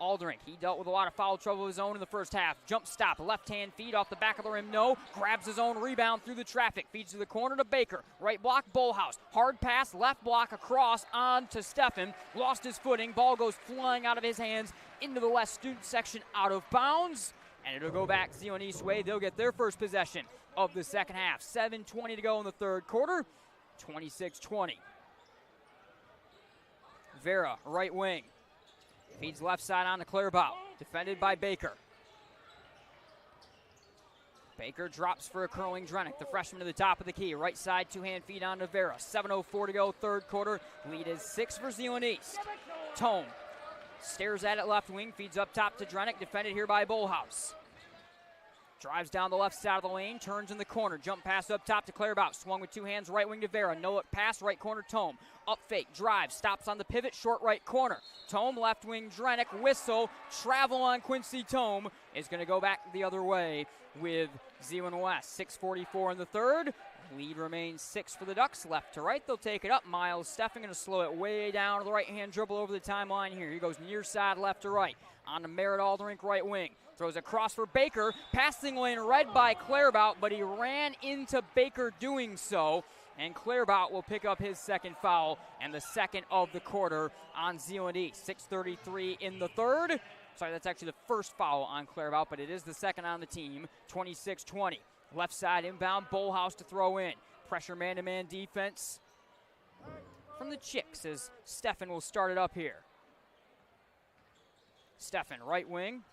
Alderink, he dealt with a lot of foul trouble of his own in the first half. Jump stop, left-hand feed off the back of the rim, no. Grabs his own rebound through the traffic. Feeds to the corner to Baker. Right block, Bullhouse. Hard pass, left block across on to Stefan. Lost his footing. Ball goes flying out of his hands into the West student section, out of bounds. And it'll go back Zeeland East way. They'll get their first possession of the second half. 7:20 to go in the third quarter. 26-20. Vera, right wing. Feeds left side on to Clairbout. Defended by Baker. Baker drops for a curling Drenick, the freshman to the top of the key. Right side, two-hand feed on to Vera. 7:04 to go, third quarter. Lead is 6 for Zeeland East. Tome stares at it left wing, feeds up top to Drenick, defended here by Bullhouse. Drives down the left side of the lane, turns in the corner. Jump pass up top to Clairbout. Swung with two hands, right wing to Vera. No look pass, right corner Tome. Up fake, drive, stops on the pivot, short right corner. Tome, left wing, Drenick, whistle. Travel on Quincy Tome is going to go back the other way with Zeeland West. 6:44 in the third. Lead remains 6 for the Ducks. Left to right, they'll take it up. Miles Stefan going to slow it way down to the right-hand dribble over the timeline here. He goes near side, left to right. On to Merritt Alderink, right wing. Throws across for Baker. Passing lane read by Clairbout, but he ran into Baker doing so. And Clairbout will pick up his second foul and the second of the quarter on Zeeland East. 6:33 in the third. Sorry, that's actually the first foul on Clairbout, but it is the second on the team. 26-20. Left side inbound, Bullhouse to throw in. Pressure man-to-man defense from the Chicks as Stefan will start it up here. Stefan, right wing.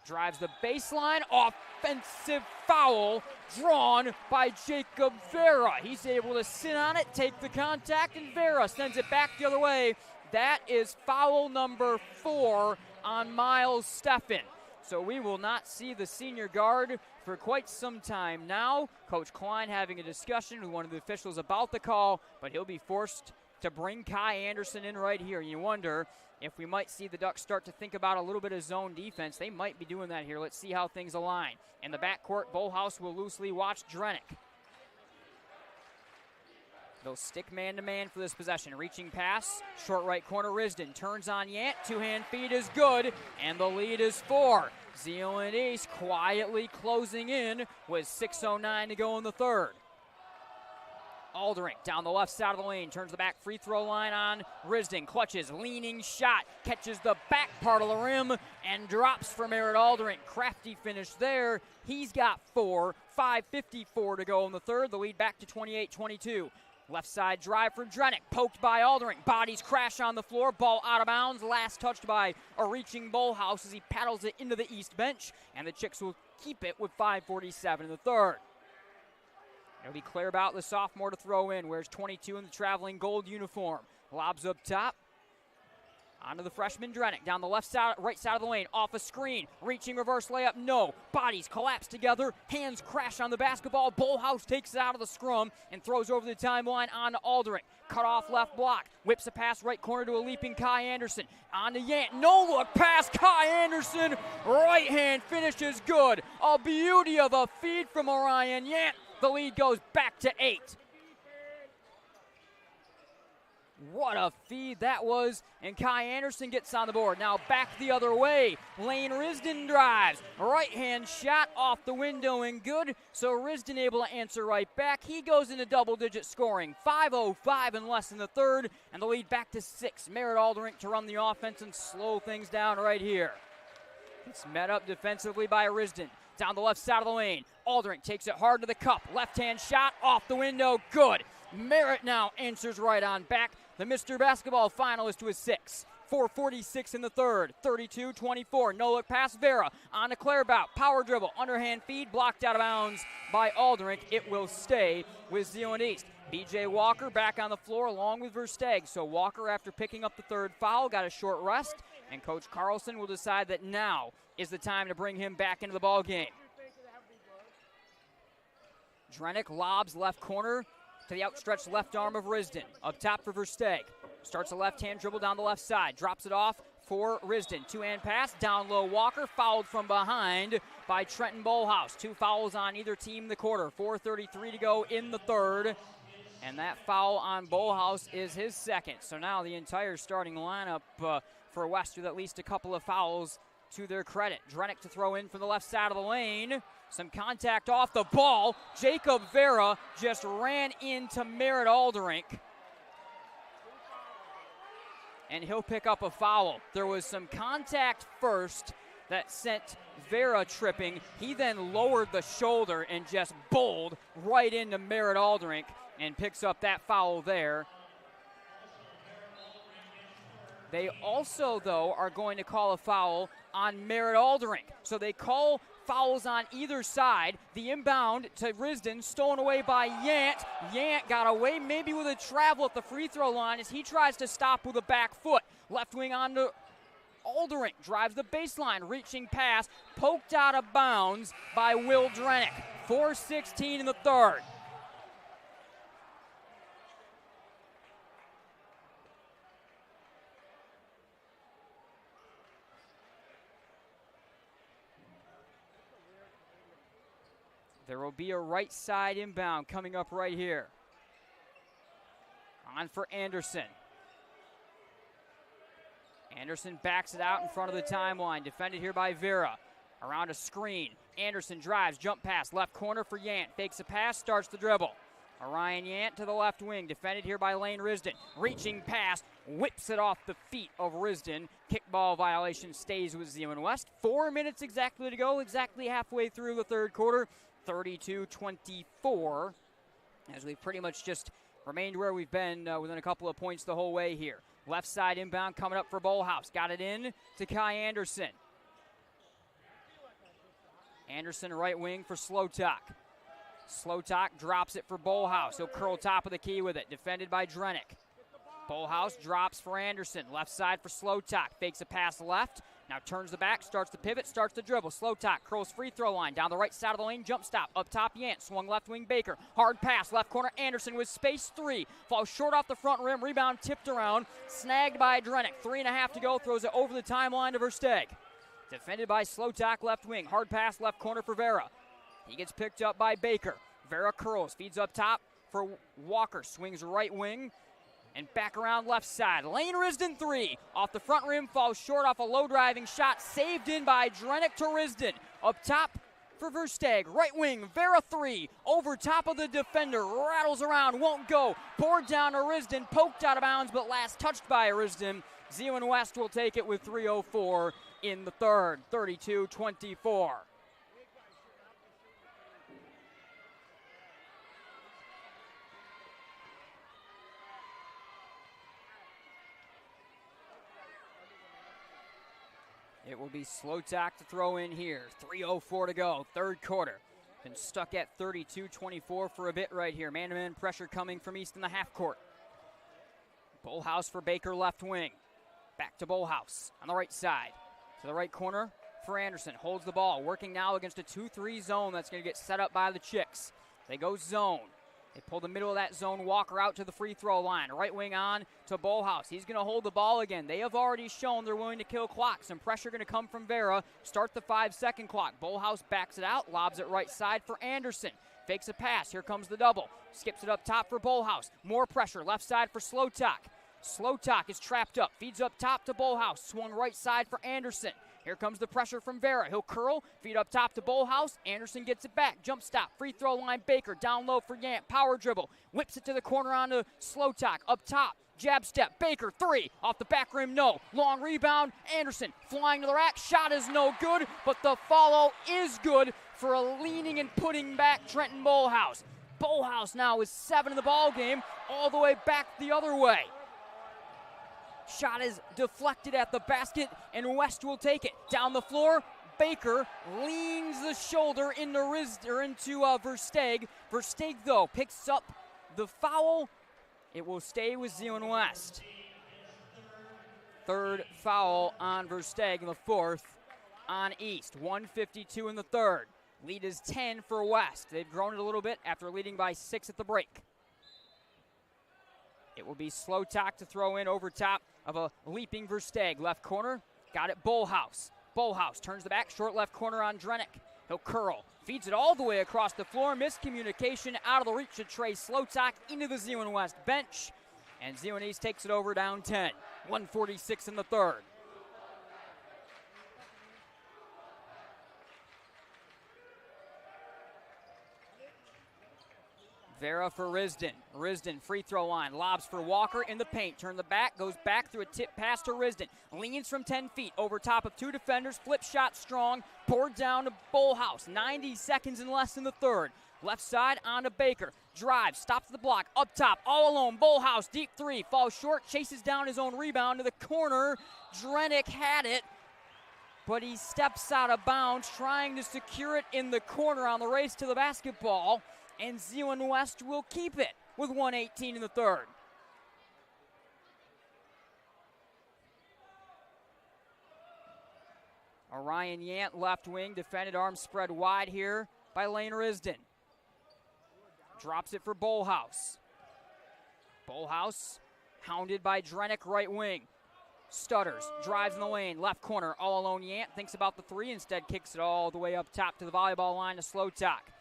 Drives the baseline. Offensive foul drawn by Jacob Vera. He's able to sit on it, take the contact, and Vera sends it back the other way. That is foul number 4 on Miles Stefan. So we will not see the senior guard for quite some time now. Coach Klein having a discussion with one of the officials about the call, but he'll be forced to bring Kai Anderson in right here. You wonder if we might see the Ducks start to think about a little bit of zone defense. They might be doing that here. Let's see how things align. In the backcourt, Bullhouse will loosely watch Drenick. They'll stick man-to-man for this possession. Reaching pass, short right corner, Risden turns on Yant. Two-hand feed is good, and the lead is 4. Zeeland East quietly closing in with 6:09 to go in the third. Alderink down the left side of the lane, turns the back free throw line on Risden. Clutches, leaning shot, catches the back part of the rim, and drops for Merritt Alderink. Crafty finish there. He's got 4. 5:54 to go in the third. The lead back to 28-22. Left side drive for Drenick, poked by Alderink. Bodies crash on the floor, ball out of bounds. Last touched by a reaching Bullhouse as he paddles it into the east bench. And the Chicks will keep it with 5:47 in the third. It'll be Clairbout, the sophomore, to throw in. Wears 22 in the traveling gold uniform. Lobs up top. Onto the freshman Drenick, down the left side, right side of the lane, off a screen, reaching reverse layup, no. Bodies collapse together, hands crash on the basketball. Bullhouse takes it out of the scrum and throws over the timeline on to Aldrich. Cut off left block, whips a pass right corner to a leaping Kai Anderson. On to Yant, no look pass, Kai Anderson, right hand finishes good. A beauty of a feed from Orion Yant. The lead goes back to 8. What a feed that was, and Kai Anderson gets on the board. Now back the other way. Lane Risden drives. Right-hand shot off the window and good, so Risden able to answer right back. He goes into double-digit scoring. 5:05 and less in the third, and the lead back to 6. Merritt Aldrich to run the offense and slow things down right here. It's met up defensively by Risden. Down the left side of the lane. Aldrich takes it hard to the cup. Left-hand shot off the window, good. Merritt now answers right on back. The Mr. Basketball finalist to a 6. 4:46 in the third. 32-24. No-look pass, Vera. On to Clairbout. Power dribble. Underhand feed. Blocked out of bounds by Aldrich. It will stay with Zeeland East. B.J. Walker back on the floor along with Versteeg. So Walker, after picking up the third foul, got a short rest. And Coach Carlson will decide that now is the time to bring him back into the ball game. Drenick lobs left corner to the outstretched left arm of Risden. Up top for Versteeg. Starts a left-hand dribble down the left side. Drops it off for Risden. Two-hand pass. Down low Walker. Fouled from behind by Trenton Bullhouse. 2 fouls on either team in the quarter. 4:33 to go in the third. And that foul on Bullhouse is his second. So now the entire starting lineup for West with at least a couple of fouls to their credit. Drenick to throw in from the left side of the lane. Some contact off the ball. Jacob Vera just ran into Merritt Aldrich. And he'll pick up a foul. There was some contact first that sent Vera tripping. He then lowered the shoulder and just bowled right into Merritt Aldrich and picks up that foul there. They also, though, are going to call a foul on Merritt Aldrich. So they call fouls on either side. The inbound to Risden, stolen away by Yant. Yant got away maybe with a travel at the free throw line as he tries to stop with a back foot. Left wing on to Aldrich, drives the baseline, reaching pass, poked out of bounds by Will Drenick. 4:16 in the third. There will be a right side inbound coming up right here. On for Anderson. Anderson backs it out in front of the timeline. Defended here by Vera. Around a screen. Anderson drives, jump pass, left corner for Yant. Fakes a pass, starts the dribble. Orion Yant to the left wing. Defended here by Lane Risden. Reaching pass, whips it off the feet of Risden. Kickball violation stays with Zeeland West. 4 minutes exactly to go, exactly halfway through the third quarter. 32-24, as we've pretty much just remained where we've been within a couple of points the whole way here. Left side inbound coming up for Bullhouse. Got it in to Kai Anderson. Anderson right wing for Slotak. Slotak drops it for Bullhouse. He'll curl top of the key with it. Defended by Drenick. Bullhouse drops for Anderson. Left side for Slotak. Fakes a pass left. Now turns the back, starts the pivot, starts the dribble. Slotak curls free throw line. Down the right side of the lane, jump stop. Up top, Yant. Swung left wing, Baker. Hard pass, left corner, Anderson with space 3. Falls short off the front rim. Rebound tipped around. Snagged by Drenick. 3.5 to go. Throws it over the timeline to Versteeg. Defended by Slotak, left wing. Hard pass, left corner for Vera. He gets picked up by Baker. Vera curls, feeds up top for Walker. Swings right wing. And back around left side. Lane Risden 3. Off the front rim, falls short off a low driving shot. Saved in by Drenick to Risden. Up top for Versteeg. Right wing, Vera 3. Over top of the defender. Rattles around, won't go. Board down to Risden. Poked out of bounds, but last touched by Risden. Zeeland West will take it with 3:04 in the third. 32-24. It will be Slotak to throw in here. 3:04 to go, third quarter. Been stuck at 32-24 for a bit right here. Man-to-man pressure coming from East in the half court. Bullhouse for Baker left wing. Back to Bullhouse on the right side. To the right corner for Anderson. Holds the ball. Working now against a 2-3 zone that's going to get set up by the Chicks. They go zone. They pull the middle of that zone. Walker out to the free throw line. Right wing on to Bullhouse. He's going to hold the ball again. They have already shown they're willing to kill clock. Some pressure going to come from Vera. Start the 5-second clock. Bullhouse backs it out. Lobs it right side for Anderson. Fakes a pass. Here comes the double. Skips it up top for Bullhouse. More pressure. Left side for Slotak. Slotak is trapped up. Feeds up top to Bullhouse. Swung right side for Anderson. Here comes the pressure from Vera. He'll curl, feed up top to Bullhouse. Anderson gets it back. Jump stop, free throw line, Baker. Down low for Yant. Power dribble. Whips it to the corner onto Slotak. Up top, jab step. Baker, 3. Off the back rim, no. Long rebound. Anderson flying to the rack. Shot is no good, but the follow is good for a leaning and putting back Trenton Bullhouse. Bullhouse now is 7 in the ball game, all the way back the other way. Shot is deflected at the basket, and West will take it. Down the floor, Baker leans the shoulder into Versteeg. Versteeg, though, picks up the foul. It will stay with Zeeland West. Third foul on Versteeg, and the fourth on East. 1:52 in the third. Lead is 10 for West. They've grown it a little bit after leading by 6 at the break. It will be Slotak to throw in over top of a leaping Versteeg. Left corner, got it Bullhouse. Bullhouse turns the back, short left corner on Drenick. He'll curl, feeds it all the way across the floor. Miscommunication out of the reach of Trey Slotak into the Zeeland West bench. And Zeeland East takes it over down 10. 1:46 in the third. Vera for Risden. Risden, free throw line. Lobs for Walker in the paint. Turn the back, goes back through a tip pass to Risden. Leans from 10 feet over top of 2 defenders. Flip shot strong. Poured down to Bullhouse. 90 seconds and less in the third. Left side on to Baker. Drive, stops the block. Up top, all alone. Bullhouse, deep 3. Falls short, chases down his own rebound to the corner. Drenick had it, but he steps out of bounds, trying to secure it in the corner on the race to the basketball. And Zeeland West will keep it with 1:18 in the third. Orion Yant, left wing, defended arm spread wide here by Lane Risden. Drops it for Bullhouse. Bullhouse hounded by Drenick, right wing. Stutters, drives in the lane, left corner, all alone Yant. Thinks about the 3, instead kicks it all the way up top to the volleyball line to Slotak.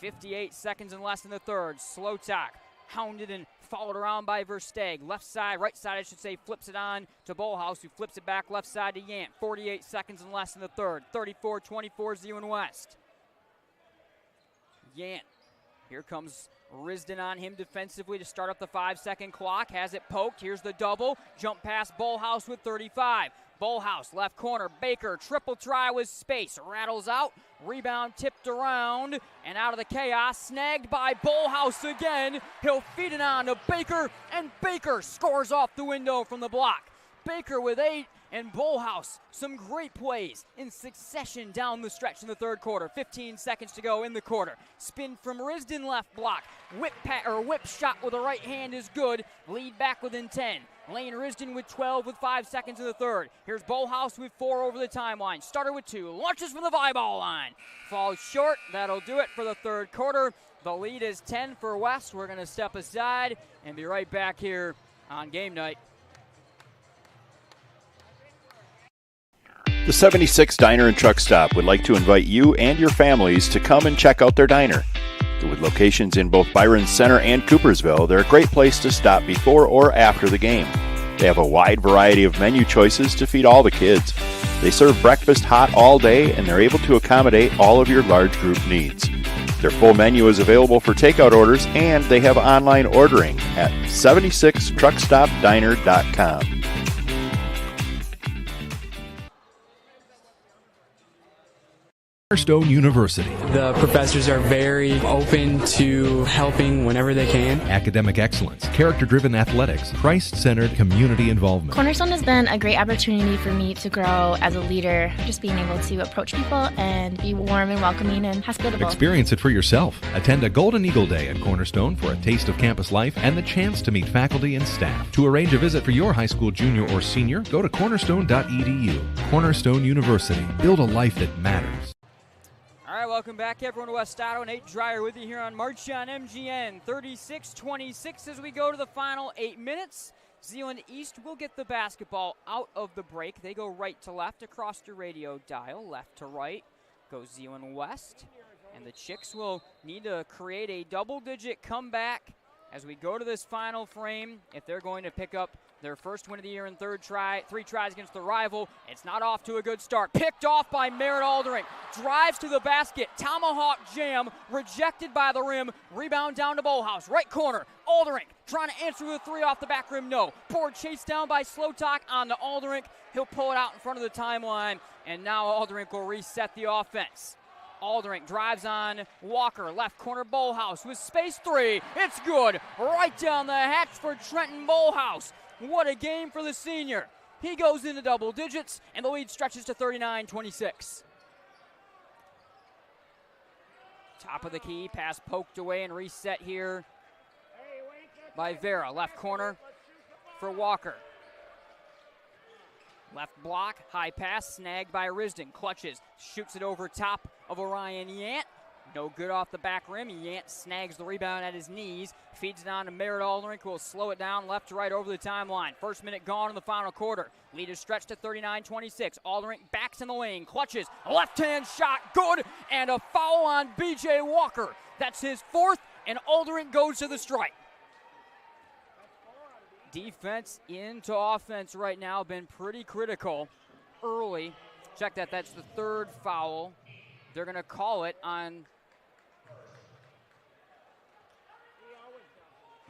58 seconds and less in the third. Slotak hounded and followed around by Versteeg. Left side, right side I should say, flips it on to Bullhouse, who flips it back left side to Yant. 48 seconds and less in the third. 34-24 Zeeland West. Yant, here comes Risden on him defensively to start up the 5-second clock. Has it poked, here's the double. Jump past Bullhouse with 35. Bullhouse, left corner, Baker, triple try with space, rattles out, rebound tipped around, and out of the chaos, snagged by Bullhouse again. He'll feed it on to Baker, and Baker scores off the window from the block. Baker with 8, and Bullhouse, some great plays in succession down the stretch in the third quarter. 15 seconds to go in the quarter. Spin from Risden, left block. Whip shot with the right hand is good. Lead back within 10. Lane Risden with 12 with 5 seconds in the third. Here's Bullhouse with 4 over the timeline. Starter with 2. Launches from the volleyball line. Falls short. That'll do it for the third quarter. The lead is 10 for West. We're going to step aside and be right back here on Game Night. The 76 Diner and Truck Stop would like to invite you and your families to come and check out their diner. With locations in both Byron Center and Coopersville, they're a great place to stop before or after the game. They have a wide variety of menu choices to feed all the kids. They serve breakfast hot all day, and they're able to accommodate all of your large group needs. Their full menu is available for takeout orders, and they have online ordering at 76truckstopdiner.com. Cornerstone University. The professors are very open to helping whenever they can. Academic excellence, character-driven athletics, Christ-centered community involvement. Cornerstone has been a great opportunity for me to grow as a leader, just being able to approach people and be warm and welcoming and hospitable. Experience it for yourself. Attend a Golden Eagle Day at Cornerstone for a taste of campus life and the chance to meet faculty and staff. To arrange a visit for your high school junior or senior, go to cornerstone.edu. Cornerstone University. Build a life that matters. All right, welcome back, everyone, to West Ottawa. Nate Dreyer with you here on March on MGN. 36-26 as we go to the final 8 minutes. Zeeland East will get the basketball out of the break. They go right to left across your radio dial. Left to right goes Zeeland West. And the Chicks will need to create a double-digit comeback as we go to this final frame if they're going to pick up their first win of the year in three tries against the rival. It's not off to a good start. Picked off by Merritt Aldering. Drives to the basket. Tomahawk jam. Rejected by the rim. Rebound down to Bolhouse. Right corner. Aldering trying to answer with a three off the back rim. No. Board chased down by Slotak on to Aldering. He'll pull it out in front of the timeline. And now Aldering will reset the offense. Aldering drives on Walker. Left corner Bolhouse with space three. It's good. Right down the hatch for Trenton Bolhouse. What a game for the senior. He goes into double digits, and the lead stretches to 39-26. Top of the key, pass poked away and reset here by Vera. Left corner for Walker. Left block, high pass, snagged by Risden. Clutches, shoots it over top of Orion Yant. No good off the back rim. Yant snags the rebound at his knees. Feeds it on to Merritt Aldering, who will slow it down left to right over the timeline. First minute gone in the final quarter. Lead is stretched to 39-26. Aldering backs in the lane. Clutches. Left-hand shot. Good. And a foul on B.J. Walker. That's his fourth, and Aldering goes to the strike. Defense into offense right now. Been pretty critical early. Check that. That's the third foul. They're going to call it on...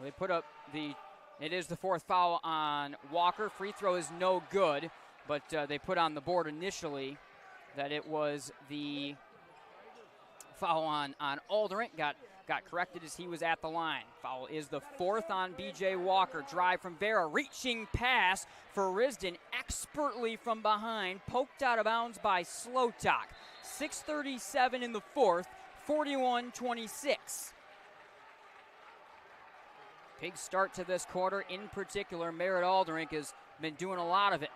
They put up it is the fourth foul on Walker. Free throw is no good, but they put on the board initially that it was the foul on Aldering. Got corrected as he was at the line. Foul is the fourth on B.J. Walker. Drive from Vera. Reaching pass for Risden. Expertly from behind. Poked out of bounds by Slotak. 6:37 in the fourth. 41-26. Big start to this quarter. In particular, Merritt Aldering has been doing a lot of it.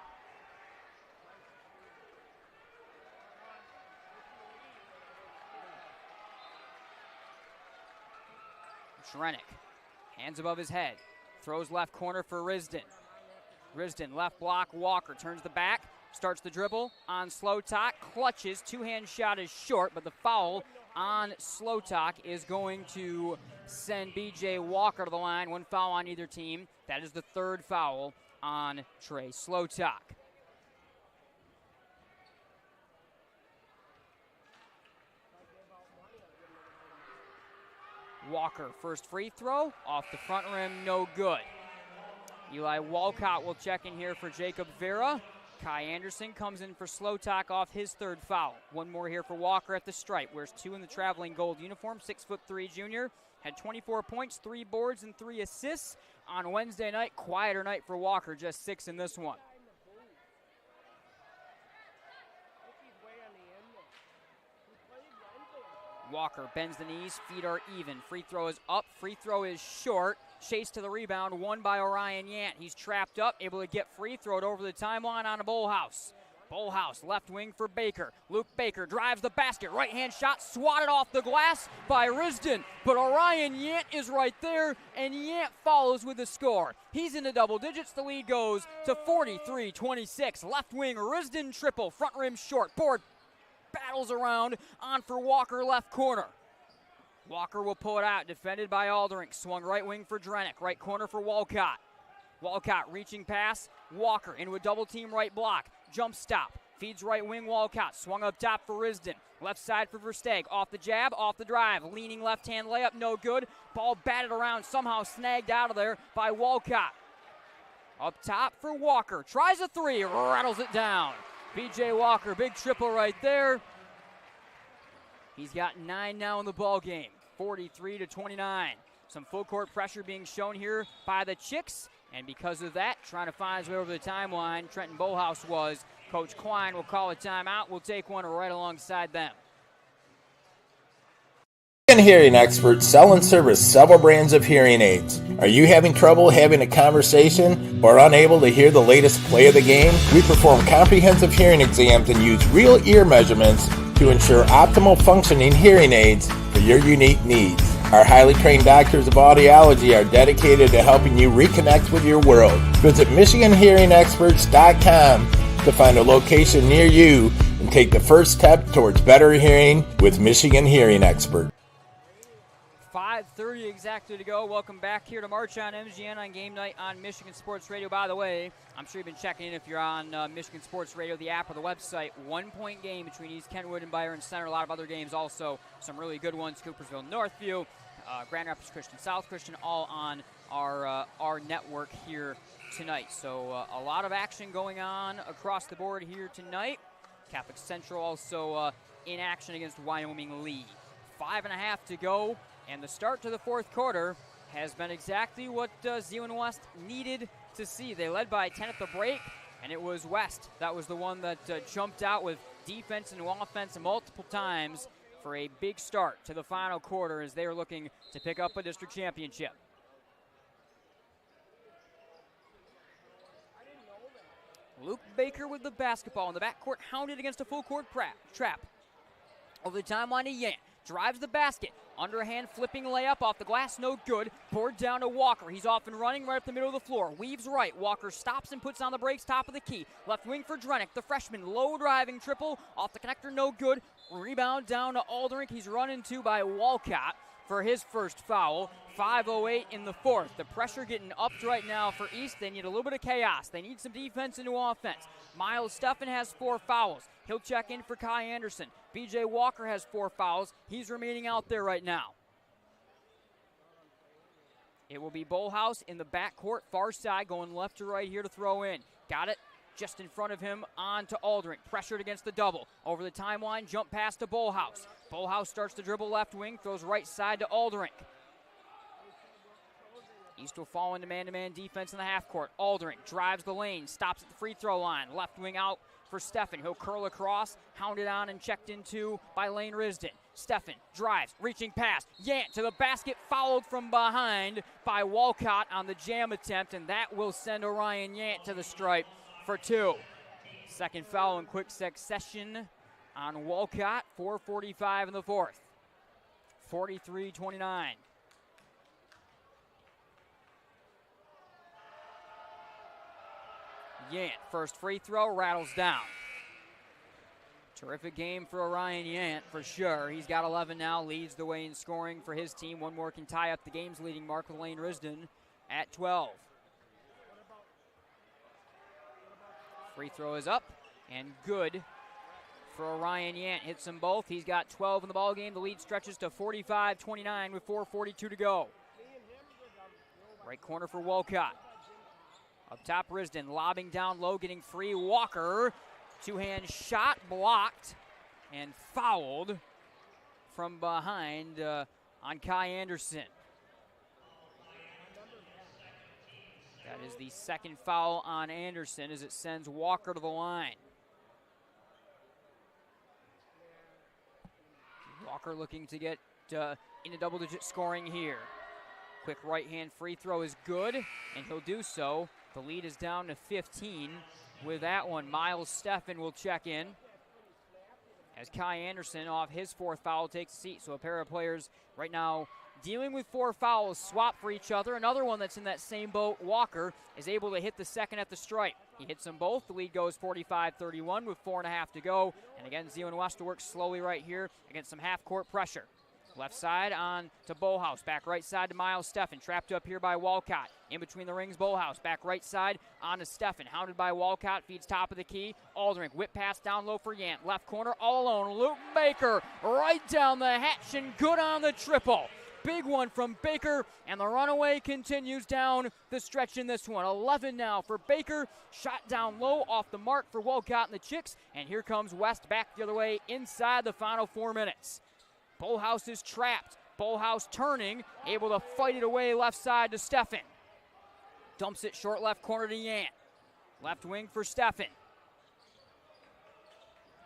Drenick, hands above his head, throws left corner for Risden. Risden, left block, Walker turns the back, starts the dribble on Slotak, clutches, two-hand shot is short, but the foul on Slotak is going to send B.J. Walker to the line. One foul on either team. That is the third foul on Trey Slotak. Walker, first free throw, off the front rim, no good. Eli Walcott will check in here for Jacob Vera. Kai Anderson comes in for Slotak off his third foul. One more here for Walker at the stripe. Wears two in the traveling gold uniform, 6'3" junior. Had 24 points, 3 boards, and 3 assists on Wednesday night. Quieter night for Walker, just 6 in this one. Walker bends the knees, feet are even. Free throw is up, free throw is short. Chase to the rebound, won by Orion Yant. He's trapped up, able to get free, throw it over the timeline on a Bolhouse. Bolhouse, left wing for Baker. Luke Baker drives the basket, right-hand shot, swatted off the glass by Risden. But Orion Yant is right there, and Yant follows with the score. He's into double digits. The lead goes to 43-26. Left wing, Risden triple, front rim short. Board battles around, on for Walker, left corner. Walker will pull it out, defended by Aldering. Swung right wing for Drenick, right corner for Walcott. Walcott reaching pass, Walker into a double team right block. Jump stop, feeds right wing Walcott. Swung up top for Risden. Left side for Versteeg. Off the jab, off the drive. Leaning left hand layup, no good. Ball batted around, somehow snagged out of there by Walcott. Up top for Walker. Tries a three, rattles it down. B.J. Walker, big triple right there. He's got 9 now in the ball game, 43-29. Some full court pressure being shown here by the Chicks, and because of that, trying to find his way over the timeline, Trenton Bolhouse was. Coach Klein will call a timeout. We'll take one right alongside them. Hearing experts sell and service several brands of hearing aids. Are you having trouble having a conversation or unable to hear the latest play of the game? We perform comprehensive hearing exams and use real ear measurements to ensure optimal functioning hearing aids for your unique needs. Our highly trained doctors of audiology are dedicated to helping you reconnect with your world. Visit MichiganHearingExperts.com to find a location near you and take the first step towards better hearing with Michigan Hearing Expert. 5:30 exactly to go. Welcome back here to March on MGN on Game Night on Michigan Sports Radio. By the way, I'm sure you've been checking in if you're on Michigan Sports Radio, the app or the website. 1-point game between East Kenwood and Byron Center. A lot of other games also. Some really good ones. Coopersville, Northview, Grand Rapids Christian, South Christian, all on our network here tonight. So a lot of action going on across the board here tonight. Catholic Central also in action against Wyoming Lee. 5.5 to go. And the start to the fourth quarter has been exactly what Zeeland West needed to see. They led by 10 at the break, and it was West. That was the one that jumped out with defense and offense multiple times for a big start to the final quarter as they are looking to pick up a district championship. Luke Baker with the basketball in the backcourt, hounded against a full court trap. Over the timeline to Yant. Drives the basket. Underhand flipping layup off the glass, no good. Board down to Walker. He's off and running right up the middle of the floor. Weaves right. Walker stops and puts on the brakes, top of the key. Left wing for Drenick, the freshman. Low driving triple. Off the connector, no good. Rebound down to Aldrich. He's run into by Walcott for his first foul. 5:08 in the fourth. The pressure getting upped right now for East. They need a little bit of chaos. They need some defense into offense. Miles Steffen has 4 fouls. He'll check in for Kai Anderson. B.J. Walker has 4 fouls. He's remaining out there right now. It will be Bolhouse in the backcourt, far side, going left to right here to throw in. Got it just in front of him on to Aldrich. Pressured against the double. Over the timeline, jump pass to Bolhouse. Bolhouse starts to dribble left wing, throws right side to Aldrich. East will fall into man-to-man defense in the half court. Aldrich drives the lane, stops at the free throw line. Left wing out for Steffen. He'll curl across, hounded on and checked into by Lane Risden. Steffen drives, reaching pass. Yant to the basket, fouled from behind by Walcott on the jam attempt, and that will send Orion Yant to the stripe for 2. Second foul in quick succession on Walcott. 4:45 in the fourth. 43-29. Yant, first free throw, rattles down. Terrific game for Orion Yant, for sure. He's got 11 now, leads the way in scoring for his team. One more can tie up the game's leading mark with Lane Risden at 12. Free throw is up and good for Orion Yant. Hits them both. He's got 12 in the ball game. The lead stretches to 45-29 with 4:42 to go. Right corner for Walcott. Up top, Risden lobbing down low, getting free. Walker, two-hand shot blocked and fouled from behind on Kai Anderson. That is the second foul on Anderson as it sends Walker to the line. Walker looking to get into double-digit scoring here. Quick right-hand free throw is good, and he'll do so. The lead is down to 15 with that one. Miles Steffen will check in as Kai Anderson, off his 4th foul, takes a seat. So a pair of players right now dealing with 4 fouls, swap for each other. Another one that's in that same boat, Walker, is able to hit the second at the stripe. He hits them both. The lead goes 45-31 with 4.5 to go. And again, Zeeland West to work slowly right here against some half-court pressure. Left side on to Bolhouse. Back right side to Miles Steffen. Trapped up here by Walcott. In between the rings, Bolhouse. Back right side on to Steffen. Hounded by Walcott. Feeds top of the key. Aldrich. Whip pass down low for Yant. Left corner all alone. Luke Baker right down the hatch and good on the triple. Big one from Baker, and the runaway continues down the stretch in this one. 11 now for Baker. Shot down low off the mark for Walcott and the Chicks. And here comes West back the other way inside the final 4 minutes. Bolhouse is trapped. Bolhouse turning, able to fight it away left side to Steffen. Dumps it short left corner to Yant. Left wing for Steffen.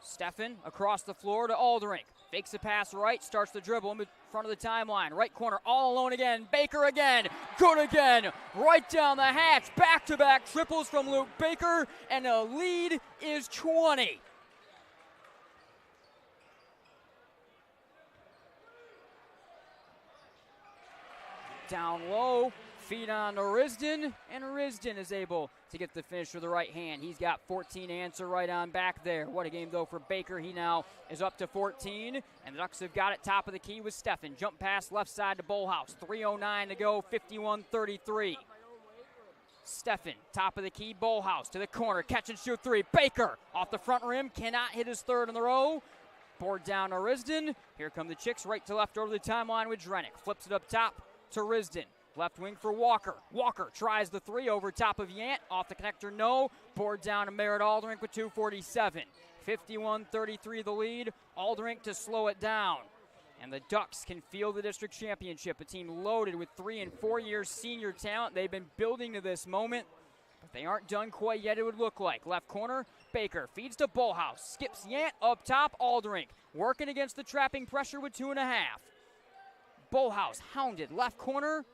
Steffen across the floor to Aldrink. Fakes the pass right, starts the dribble in front of the timeline. Right corner, all alone again. Baker again, good again. Right down the hatch, back-to-back triples from Luke Baker, and the lead is 20. Down low, feed on to Risden, and Risden is able to get the finish with the right hand. He's got 14 answer right on back there. What a game, though, for Baker. He now is up to 14, and the Ducks have got it top of the key with Steffen. Jump pass left side to Bolhouse. 3:09 to go, 51-33. Steffen, top of the key, Bolhouse to the corner, catch and shoot three. Baker off the front rim, cannot hit his third in the row. Board down to Risden. Here come the Chicks, right to left over the timeline with Drenick. Flips it up top to Risden. Left wing for Walker. Walker tries the three over top of Yant. Off the connector, no. Board down to Merritt Aldrink with 2:47. 51-33 the lead. Aldrink to slow it down. And the Ducks can field the district championship. A team loaded with 3- and 4-year senior talent. They've been building to this moment, but they aren't done quite yet, it would look like. Left corner, Baker feeds to Bolhouse. Skips Yant up top, Aldrink. Working against the trapping pressure with 2.5. Bolhouse hounded left corner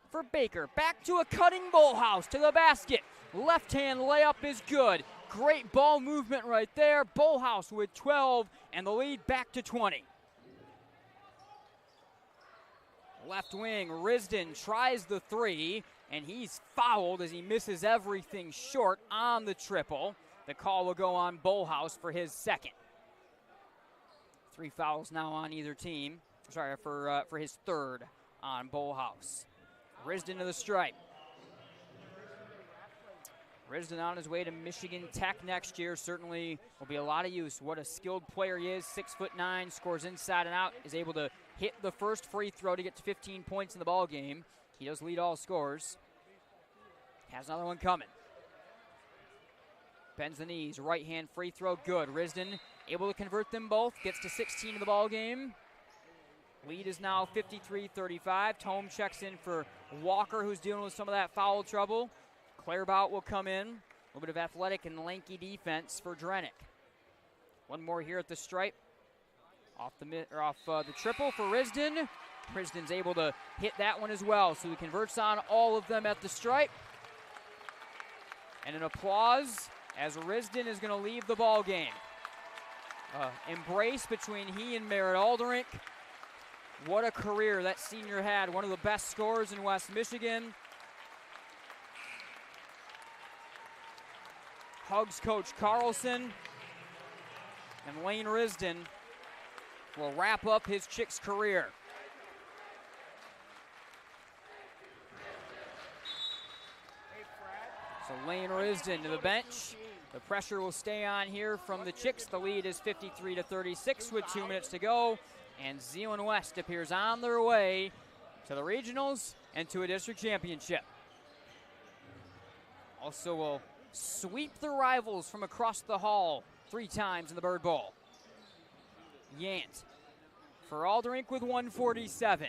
for Baker. Back to a cutting Bolhouse to the basket. Left hand layup is good. Great ball movement right there. Bolhouse with 12 and the lead back to 20. Left wing, Risden tries the three and he's fouled as he misses everything short on the triple. The call will go on Bolhouse for his second. 3 fouls now on either team. Sorry, for his third on Bolhouse. Risden to the stripe. Risden on his way to Michigan Tech next year. Certainly will be a lot of use. What a skilled player he is. 6'9", scores inside and out. Is able to hit the first free throw to get to 15 points in the ball game. He does lead all scores. Has another one coming. Bends the knees. Right hand free throw. Good. Risden able to convert them both. Gets to 16 in the ball game. Lead is now 53-35. Tome checks in for Walker, who's dealing with some of that foul trouble. Clairbout will come in. A little bit of athletic and lanky defense for Drenick. One more here at the stripe. Off the triple for Risden. Risden's able to hit that one as well, so he converts on all of them at the stripe. And an applause as Risden is going to leave the ball game. Embrace between he and Merritt Aldrink. What a career that senior had. One of the best scorers in West Michigan. Hugs Coach Carlson. And Lane Risden will wrap up his Chicks career. So Lane Risden to the bench. The pressure will stay on here from the Chicks. The lead is 53-36 with 2 minutes to go. And Zeeland West appears on their way to the regionals and to a district championship. Also will sweep the rivals from across the hall 3 times in the Bird Bowl. Yant for Aldrink with 1:47.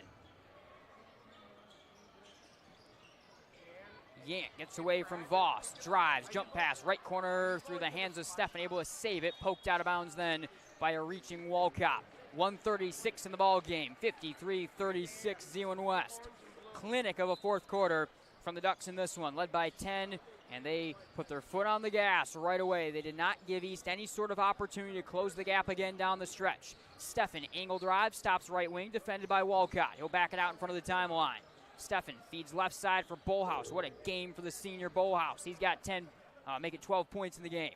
Yant gets away from Voss, drives, jump pass, right corner through the hands of Steffen, able to save it, poked out of bounds then by a reaching Walcott. 1:36 in the ball game, 53-36 Zeeland West. Clinic of a fourth quarter from the Ducks in this one, led by 10, and they put their foot on the gas right away. They did not give East any sort of opportunity to close the gap again down the stretch. Steffen, angle drive, stops right wing, defended by Walcott. He'll back it out in front of the timeline. Steffen feeds left side for Bolhouse. What a game for the senior Bolhouse. He's got 10, make it 12 points in the game.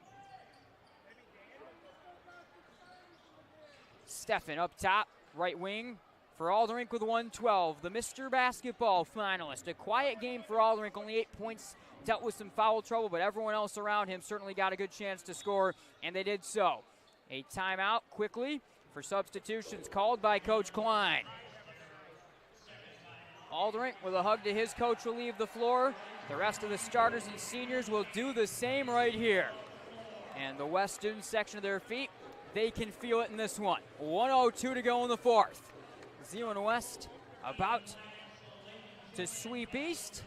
Steffen up top, right wing for Aldrink with 112. The Mr. Basketball finalist. A quiet game for Aldrink, only 8 points, dealt with some foul trouble, but everyone else around him certainly got a good chance to score, and they did so. A timeout quickly for substitutions called by Coach Klein. Aldrink with a hug to his coach will leave the floor. The rest of the starters and seniors will do the same right here. And the West student section of their feet, they can feel it in this one. 1:02 to go in the fourth. Zeeland West about to sweep East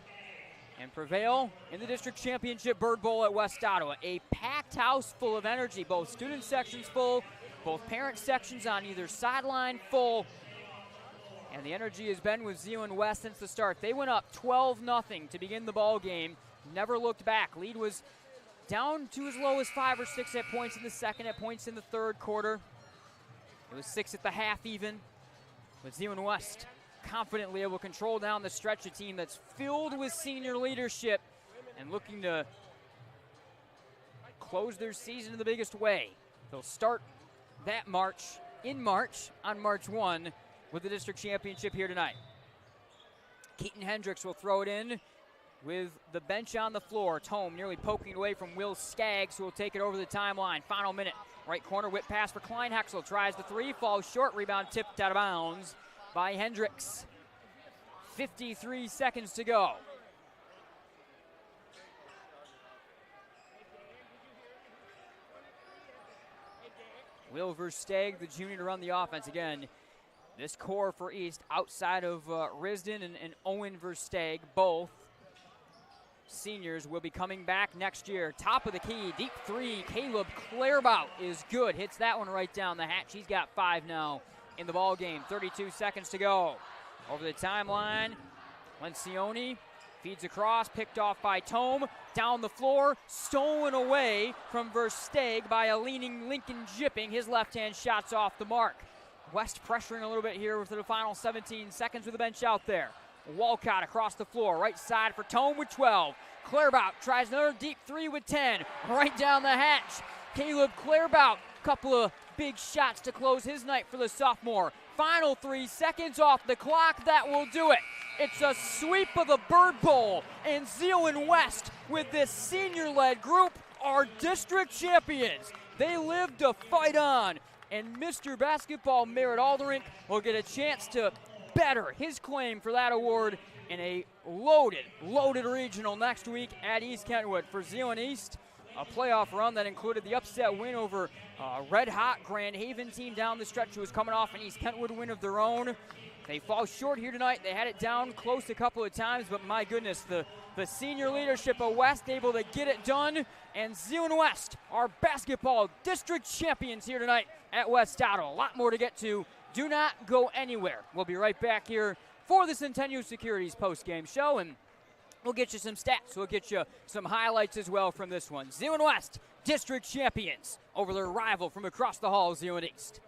and prevail in the district championship Bird Bowl at West Ottawa. A packed house full of energy, both student sections full, both parent sections on either sideline full. And the energy has been with Zeeland West since the start. They went up 12-0 to begin the ball game, never looked back. Lead was down to as low as 5 or 6 at points in the second, at points in the third quarter. It was 6 at the half even, with Zeeland West confidently able to control down the stretch, a team that's filled with senior leadership and looking to close their season in the biggest way. They'll start that march in March, on March 1, with the district championship here tonight. Keaton Hendricks will throw it in with the bench on the floor. Tome nearly poking away from Will Skaggs, who will take it over the timeline. Final minute, right corner, whip pass for Klein Hexel. Tries the three, falls short, rebound tipped out of bounds by Hendricks. 53 seconds to go. Will Versteeg, the junior, to run the offense again. This core for East, outside of Risden and Owen Versteeg, both seniors, will be coming back next year. Top of the key, deep three. Caleb Clairbout is good. Hits that one right down the hatch. He's got 5 now in the ball game. 32 seconds to go. Over the timeline, Lencioni feeds across, picked off by Tome. Down the floor, stolen away from Versteeg by a leaning Lincoln Jipping. His left-hand shot's off the mark. West pressuring a little bit here with the final 17 seconds with the bench out there. Walcott across the floor, right side for Tome with 12. Clairbout tries another deep three with 10, right down the hatch. Caleb Clairbout, couple of big shots to close his night for the sophomore. Final 3 seconds off the clock, that will do it. It's a sweep of the Bird Bowl, and Zeeland West, with this senior-led group, are district champions. They live to fight on, and Mr. Basketball Merritt Alderink will get a chance to better his claim for that award in a loaded regional next week at East Kentwood. For Zeeland East, a playoff run that included the upset win over red-hot Grand Haven team down the stretch, who was coming off an East Kentwood win of their own. They fall short here tonight. They had it down close a couple of times, but my goodness, the senior leadership of West able to get it done. And Zeeland West, our basketball district champions here tonight at West Ottawa. A lot more to get to. Do not go anywhere. We'll be right back here for the Centennial Securities post-game show, and we'll get you some stats. We'll get you some highlights as well from this one. Zeeland West, district champions over their rival from across the hall, Zeeland East.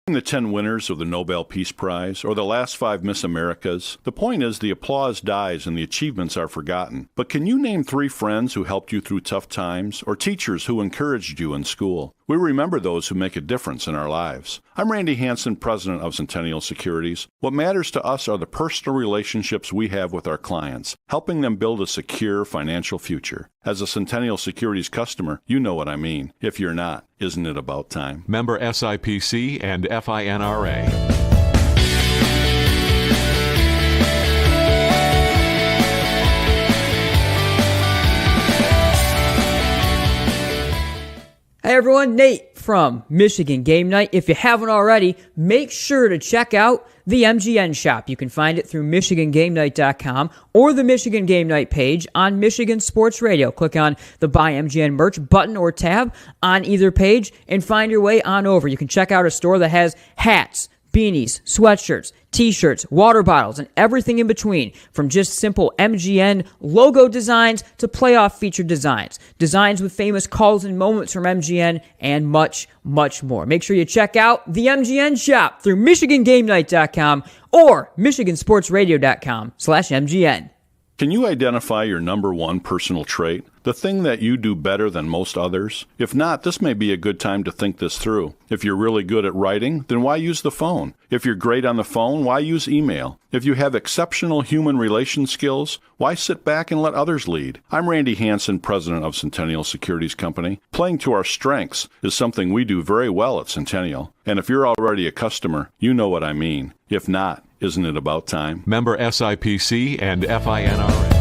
The 10 winners of the Nobel Peace Prize or the last 5 Miss Americas, the point is the applause dies and the achievements are forgotten. But can you name 3 friends who helped you through tough times or teachers who encouraged you in school? We remember those who make a difference in our lives. I'm Randy Hansen, president of Centennial Securities. What matters to us are the personal relationships we have with our clients, helping them build a secure financial future. As a Centennial Securities customer, you know what I mean. If you're not, isn't it about time? Member SIPC and FINRA. Hey everyone, Nate from Michigan Game Night. If you haven't already, make sure to check out the MGN shop. You can find it through MichiganGameNight.com or the Michigan Game Night page on Michigan Sports Radio. Click on the Buy MGN Merch button or tab on either page and find your way on over. You can check out a store that has hats, beanies, sweatshirts, t-shirts, water bottles, and everything in between, from just simple MGN logo designs to playoff featured designs with famous calls and moments from MGN, and much, much more. Make sure you check out the MGN shop through MichiganGameNight.com or MichiganSportsRadio.com/MGN. Can you identify your number 1 personal trait? The thing that you do better than most others? If not, this may be a good time to think this through. If you're really good at writing, then why use the phone? If you're great on the phone, why use email? If you have exceptional human relation skills, why sit back and let others lead? I'm Randy Hansen, president of Centennial Securities Company. Playing to our strengths is something we do very well at Centennial. And if you're already a customer, you know what I mean. If not, isn't it about time? Member SIPC and FINRA.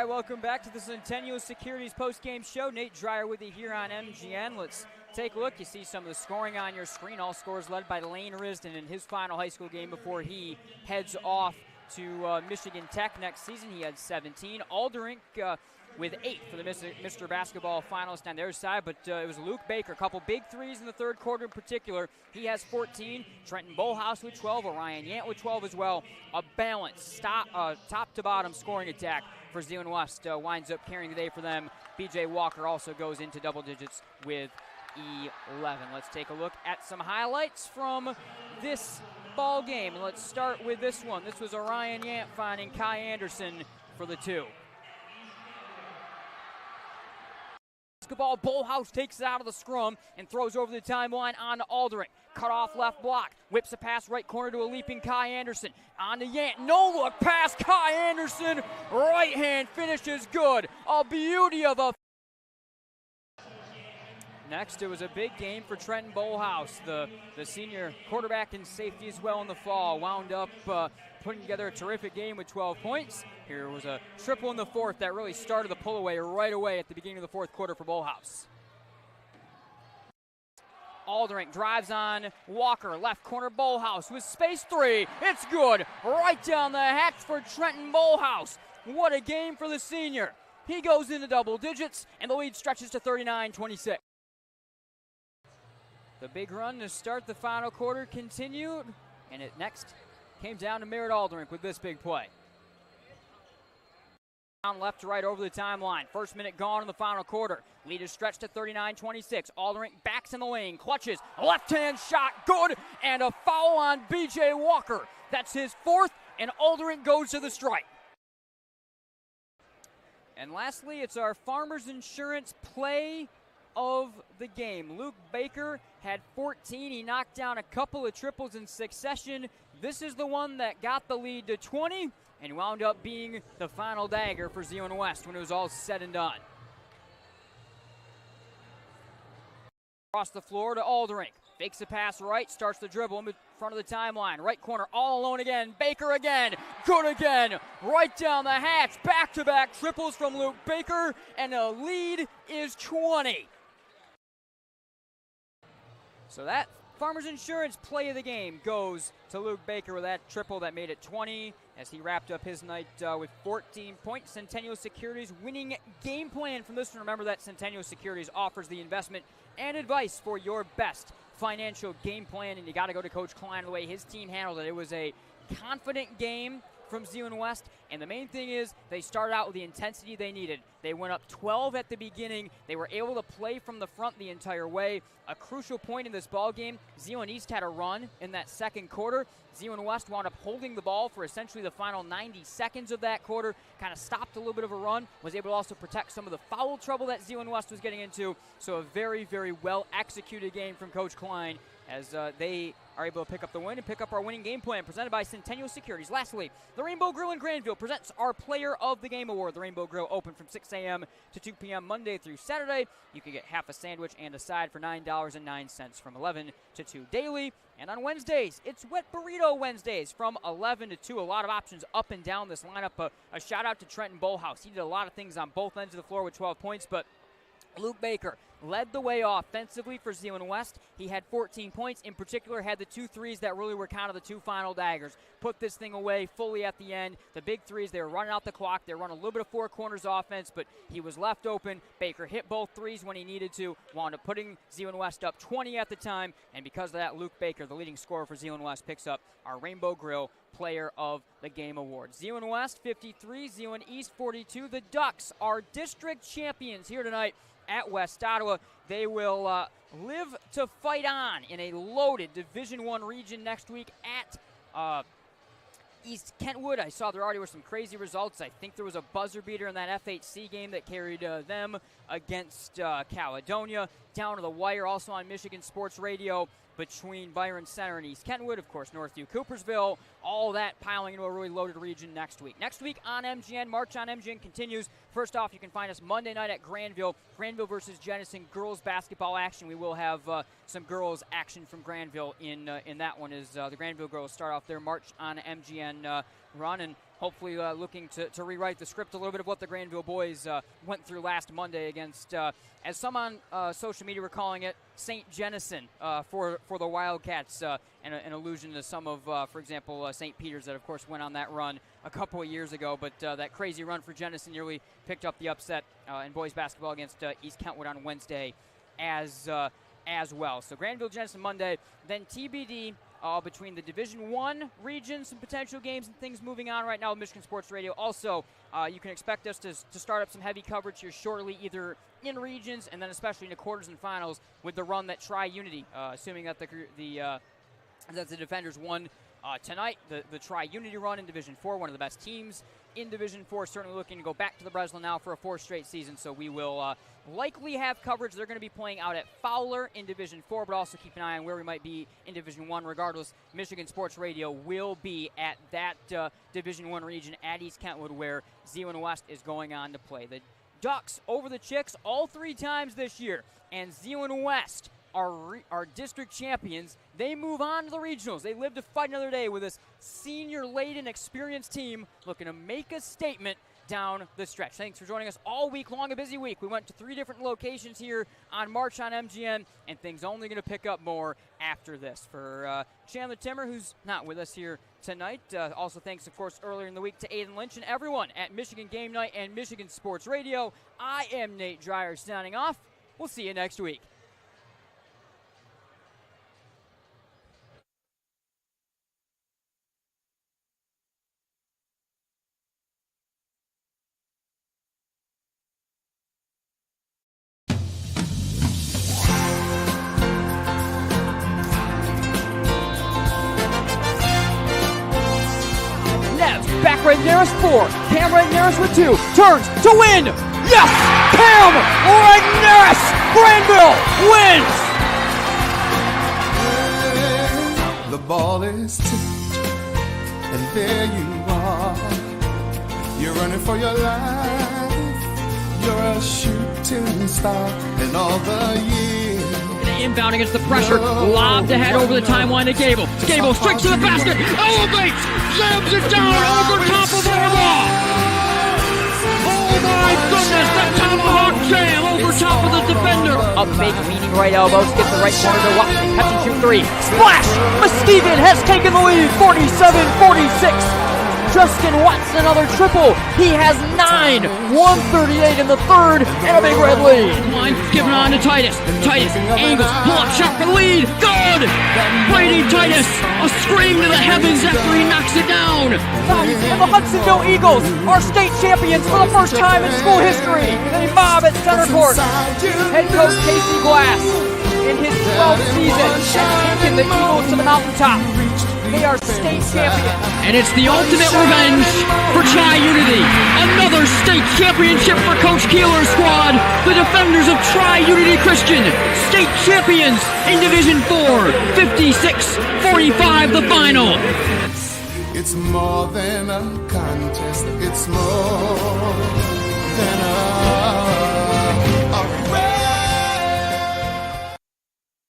right, welcome back to the Centennial Securities postgame show. Nate Dreyer with you here on MGN. Let's take a look. You see some of the scoring on your screen. All scores led by Lane Risden in his final high school game before he heads off to Michigan Tech next season. He had 17. Alderink with 8 for the Mr. Basketball finalist on their side, but it was Luke Baker. A couple big threes in the third quarter in particular. He has 14. Trenton Bolhouse with 12. Orion Yant with 12 as well. A balanced top to bottom scoring attack for Zeeland West. Winds up carrying the day for them. BJ Walker also goes into double digits with 11. Let's take a look at some highlights from this ball game. Let's start with this one. This was Orion Yant finding Kai Anderson for the 2. Basketball, Bolhouse takes it out of the scrum and throws over the timeline on to Aldrich. Cut off left block, whips a pass right corner to a leaping Kai Anderson. On to Yant, no look pass, Kai Anderson, right hand finishes good. A beauty of a... Next, it was a big game for Trenton Bolhouse, the senior quarterback and safety as well in the fall. Wound up putting together a terrific game with 12 points. Here was a triple in the fourth that really started the pull away right away at the beginning of the fourth quarter for Bolhouse. Alderink drives on Walker, left corner Bolhouse with space 3. It's good, right down the hatch for Trenton Bolhouse. What a game for the senior. He goes into double digits, and the lead stretches to 39-26. The big run to start the final quarter continued, and it next came down to Merritt Alderink with this big play. Down left to right over the timeline. First minute gone in the final quarter. Lead is stretched to 39-26. Alderink backs in the lane, clutches, left-hand shot, good, and a foul on BJ Walker. That's his 4th, and Alderink goes to the strike. And lastly, it's our Farmers Insurance play of the game. Luke Baker had 14. He knocked down a couple of triples in succession. This is the one that got the lead to 20 and wound up being the final dagger for Zeeland West when it was all said and done. Across the floor to Alderink. Fakes the pass right, starts the dribble in front of the timeline. Right corner, all alone again. Baker again, good again. Right down the hatch, back-to-back triples from Luke Baker, and the lead is 20. So that Farmers Insurance play of the game goes to Luke Baker with that triple that made it 20 as he wrapped up his night with 14 points. Centennial Securities winning game plan from this one. Remember that Centennial Securities offers the investment and advice for your best financial game plan, and you got to go to Coach Klein the way his team handled it. It was a confident game from Zeeland West, and the main thing is they started out with the intensity they needed. They went up 12 at the beginning. They were able to play from the front the entire way. A crucial point in this ball game, Zeeland East had a run in that second quarter. Zeeland West wound up holding the ball for essentially the final 90 seconds of that quarter, kind of stopped a little bit of a run, was able to also protect some of the foul trouble that Zeeland West was getting into. So a very, very well executed game from Coach Klein as they are able to pick up the win and pick up our winning game plan presented by Centennial Securities. Lastly, the Rainbow Grill in Granville presents our Player of the Game Award. The Rainbow Grill open from 6 a.m. to 2 p.m. Monday through Saturday. You can get half a sandwich and a side for $9.09 from 11 to 2 daily. And on Wednesdays, it's Wet Burrito Wednesdays from 11 to 2. A lot of options up and down this lineup. A shout out to Trenton Bolhouse. He did a lot of things on both ends of the floor with 12 points, but Luke Baker led the way offensively for Zeeland West. He had 14 points. In particular, had the 2 threes that really were kind of the 2 final daggers. Put this thing away fully at the end. The big threes, they were running out the clock. They were running a little bit of 4 corners offense, but he was left open. Baker hit both threes when he needed to. Wound up putting Zeeland West up 20 at the time, and because of that, Luke Baker, the leading scorer for Zeeland West, picks up our Rainbow Grill Player of the Game Award. Zeeland West 53, Zeeland East 42. The Ducks are district champions here tonight at West Ottawa. They will live to fight on in a loaded Division I region next week at East Kentwood. I saw there already were some crazy results. I think there was a buzzer beater in that FHC game that carried them against Caledonia. Down to the wire, also on Michigan Sports Radio, between Byron Center and East Kentwood. Of course, Northview, Coopersville, all that piling into a really loaded region next week. Next week on MGN, March on MGN continues. First off, you can find us Monday night at Granville. Granville versus Jenison girls basketball action. We will have some girls action from Granville in that one as the Granville girls start off their March on MGN run. And hopefully looking to rewrite the script a little bit of what the Granville boys went through last Monday against, as some on social media were calling it, St. Jennison for the Wildcats, and an allusion to some of, for example, St. Peter's that, of course, went on that run a couple of years ago. But that crazy run for Jennison nearly picked up the upset in boys basketball against East Kentwood on Wednesday as well. So Granville Jennison Monday, then TBD between the Division I region, some potential games and things moving on right now with Michigan Sports Radio. Also, you can expect us to start up some heavy coverage here shortly, either in regions and then especially in the quarters and finals with the run that Tri-Unity, assuming that that the Defenders won tonight, the Tri-Unity run in Division 4, one of the best teams in Division 4, certainly looking to go back to the Breslin now for a 4th straight season. So we will likely have coverage. They're going to be playing out at Fowler in Division 4, but also keep an eye on where we might be in Division 1. Regardless, Michigan Sports Radio will be at that Division 1 region at East Kentwood, where Zeeland West is going on to play. The Ducks over the Chicks all 3 times this year, and Zeeland West are district champions. They move on to the regionals. They live to fight another day with this senior-laden, experienced team looking to make a statement down the stretch. Thanks for joining us all week long, a busy week. We went to 3 different locations here on March on MGN, and things only going to pick up more after this. For Chandler Timmer, who's not with us here tonight, also thanks, of course, earlier in the week to Aiden Lynch and everyone at Michigan Game Night and Michigan Sports Radio. I am Nate Dreyer signing off. We'll see you next week. Back right nearest 4. Cam right nearest with 2. Turns to win. Yes! Cam right nearest. Granville wins. The ball is tipped, and there you are. You're running for your life. You're a shooting star in all the years. Inbound against the pressure, lobbed ahead over the timeline to Gable. Gable straight to the basket, elevates, slams it down over top of Orbaugh. Oh my goodness, that tomahawk jam over top of the defender. Up fake, leaning right elbow, skip the right corner to Watson, catch and shoot 3. Splash! Muskegon has taken the lead, 47-46. Justin Watson, another triple. He has 9, 138 in the third, and a big red lead. Line given on to Titus. Titus angles, pull-up shot for the lead. Good! Brady Titus, a scream to the heavens after he knocks it down. And the Hudsonville Eagles are state champions for the first time in school history. They mob at center court. Head coach Casey Glass, in his 12th season, has taken the Eagles to the mountaintop. They are state champions. And it's the ultimate revenge for Tri-Unity. Another state championship for Coach Keeler's squad. The Defenders of Tri-Unity Christian, state champions in Division 4. 56-45 the final. It's more than a contest. It's more